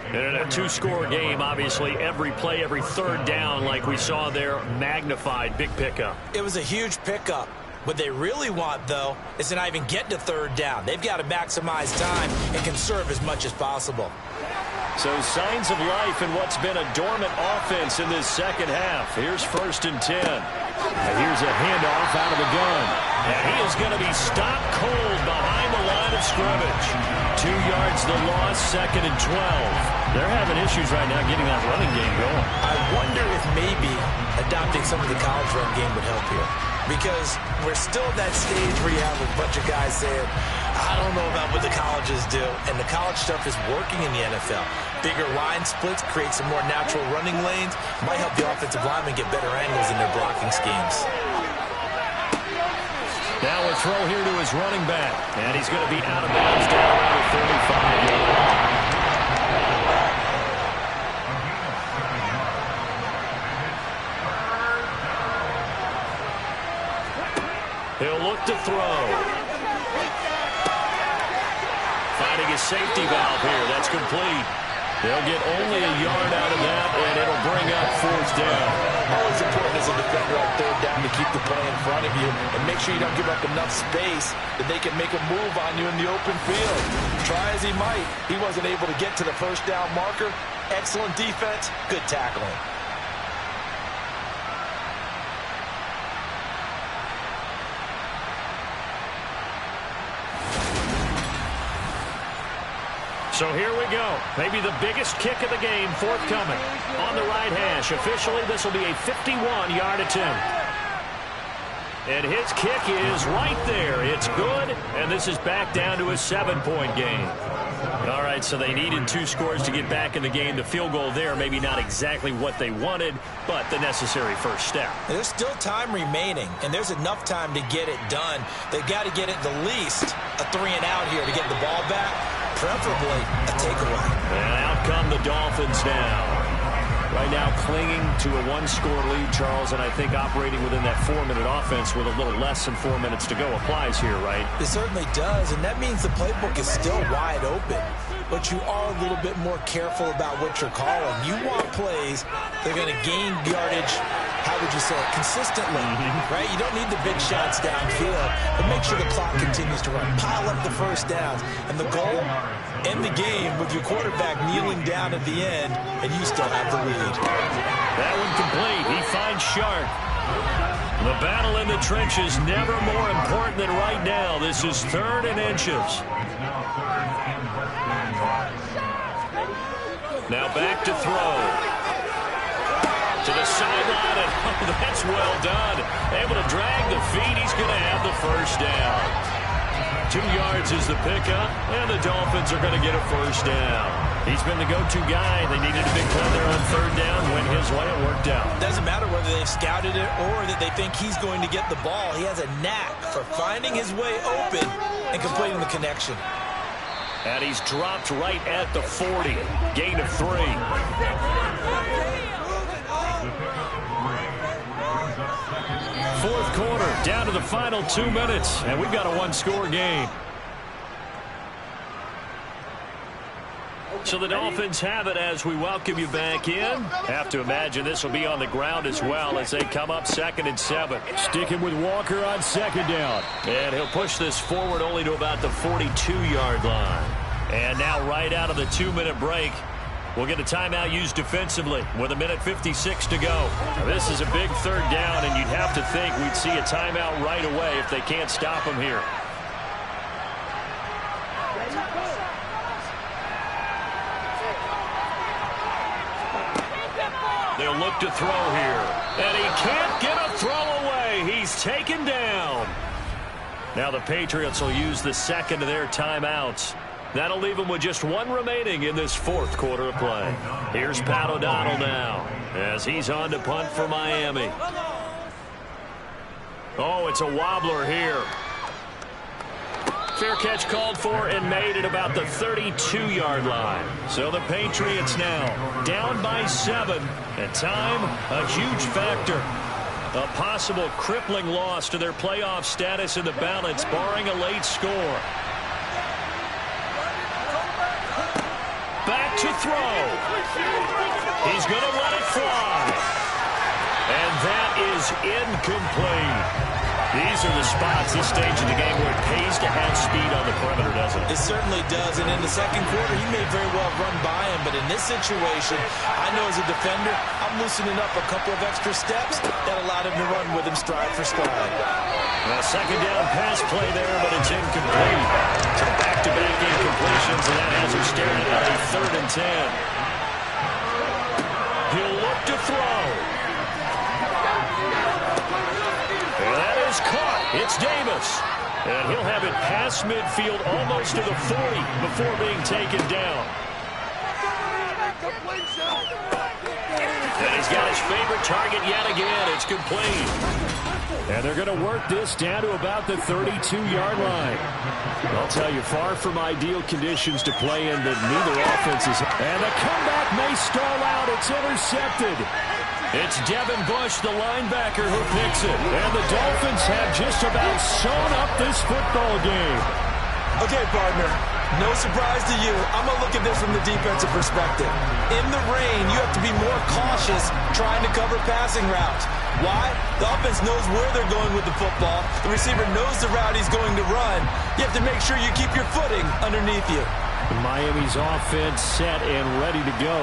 And in a 2-score game, obviously, every play, every 3rd down, like we saw there, magnified. Big pickup. It was a huge pickup. What they really want, though, is to not even get to 3rd down. They've got to maximize time and conserve as much as possible. So signs of life in what's been a dormant offense in this 2nd half. Here's 1st and 10. And here's a handoff out of the gun. And he is going to be stopped cold behind the line of scrimmage. 2 yards the loss, 2nd and 12. They're having issues right now getting that running game going. I wonder if maybe adopting some of the college run game would help here. Because we're still at that stage where you have a bunch of guys saying, I don't know about what the colleges do. And the college stuff is working in the NFL. Bigger line splits, create some more natural running lanes. Might help the offensive linemen get better angles in their blocking schemes. Now a throw here to his running back. And he's going to be out of bounds down around the 35-yard line. He'll look look to throw. Finding a safety valve here. That's complete. They'll get only a yard out of that, and it'll bring up 4th down. Always important as a defender on 3rd down to keep the play in front of you and make sure you don't give up enough space that they can make a move on you in the open field. Try as he might, he wasn't able to get to the 1st down marker. Excellent defense, good tackling. So here we go. Maybe the biggest kick of the game forthcoming. On the right hash. Officially, this will be a 51-yard attempt. And his kick is right there. It's good, and this is back down to a 7-point game. All right, so they needed 2 scores to get back in the game. The field goal there, maybe not exactly what they wanted, but the necessary first step. There's still time remaining, and there's enough time to get it done. They've got to get it the least a 3-and-out here to get the ball back, preferably a takeaway. And out come the Dolphins now. Right now clinging to a 1-score lead, Charles, and I think operating within that 4-minute offense with a little less than 4 minutes to go applies here, right? It certainly does, and that means the playbook is still wide open. But you are a little bit more careful about what you're calling. You want plays that are going to gain yardage, how would you say it, consistently, right? You don't need the big shots downfield, but make sure the clock continues to run. Pile up the 1st downs, and the goal, end the game with your quarterback kneeling down at the end, and you still have the lead. That one complete. He finds Sharp. The battle in the trenches never more important than right now. This is 3rd and inches. Now back to throw. To the sideline, and oh, that's well done. Able to drag the feet. He's going to have the 1st down. 2 yards is the pickup, and the Dolphins are going to get a 1st down. He's been the go-to guy. They needed a big play there on 3rd down. Went his way, it worked out. Doesn't matter whether they've scouted it or that they think he's going to get the ball. He has a knack for finding his way open and completing the connection. And he's dropped right at the 40. Gain of 3. 4th quarter, down to the final 2 minutes, and we've got a 1-score game. So the Dolphins have it as we welcome you back in. Have to imagine this will be on the ground as well as they come up 2nd and 7. Sticking with Walker on 2nd down. And he'll push this forward only to about the 42-yard line. And now right out of the 2-minute break, we'll get a timeout used defensively with 1:56 to go. Now, this is a big 3rd down, and you'd have to think we'd see a timeout right away if they can't stop him here. They'll look to throw here. And he can't get a throw away. He's taken down. Now the Patriots will use the 2nd of their timeouts. That'll leave them with just 1 remaining in this 4th quarter of play. Here's Pat O'Donnell now as he's on to punt for Miami. Oh, it's a wobbler here. Fair catch called for and made at about the 32-yard line. So the Patriots now down by 7. And time, a huge factor. A possible crippling loss to their playoff status in the balance, barring a late score. Back to throw. He's going to let it fly. And that is incomplete. These are the spots, this stage of the game, where it pays to have speed on the perimeter, doesn't it? It certainly does, and in the 2nd quarter, he may very well run by him, but in this situation, I know as a defender, I'm loosening up a couple of extra steps that allowed him to run with him stride for stride. Now, 2nd down pass play there, but it's incomplete. So back-to-back incompletions, and that has him staring at a 3rd and 10. He'll look to throw. And that is caught. It's Davis. And he'll have it past midfield almost to the 40 before being taken down. And he's got his favorite target yet again. It's complete. And they're going to work this down to about the 32-yard line. I'll tell you, far from ideal conditions to play in, but neither offense is. And the comeback may stall out. It's intercepted. It's Devin Bush, the linebacker, who picks it. And the Dolphins have just about sewn up this football game. Okay, partner, no surprise to you. I'm going to look at this from the defensive perspective. In the rain, you have to be more cautious trying to cover passing routes. Why? The offense knows where they're going with the football. The receiver knows the route he's going to run. You have to make sure you keep your footing underneath you. Miami's offense set and ready to go.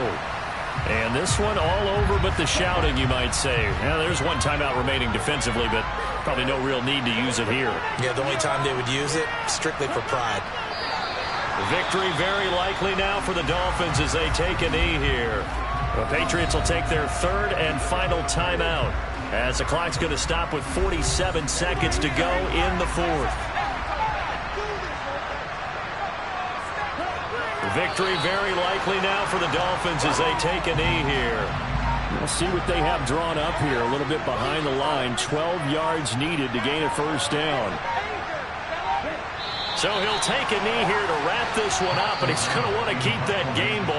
And this one all over but the shouting, you might say. Now, there's one timeout remaining defensively, but probably no real need to use it here. Yeah, the only time they would use it, strictly for pride. The victory very likely now for the Dolphins as they take a knee here. The Patriots will take their third and final timeout as the clock's going to stop with 47 seconds to go in the fourth. Victory very likely now for the Dolphins as they take a knee here. We'll see what they have drawn up here. A little bit behind the line. 12 yards needed to gain a first down. So he'll take a knee here to wrap this one up, and he's going to want to keep that game ball.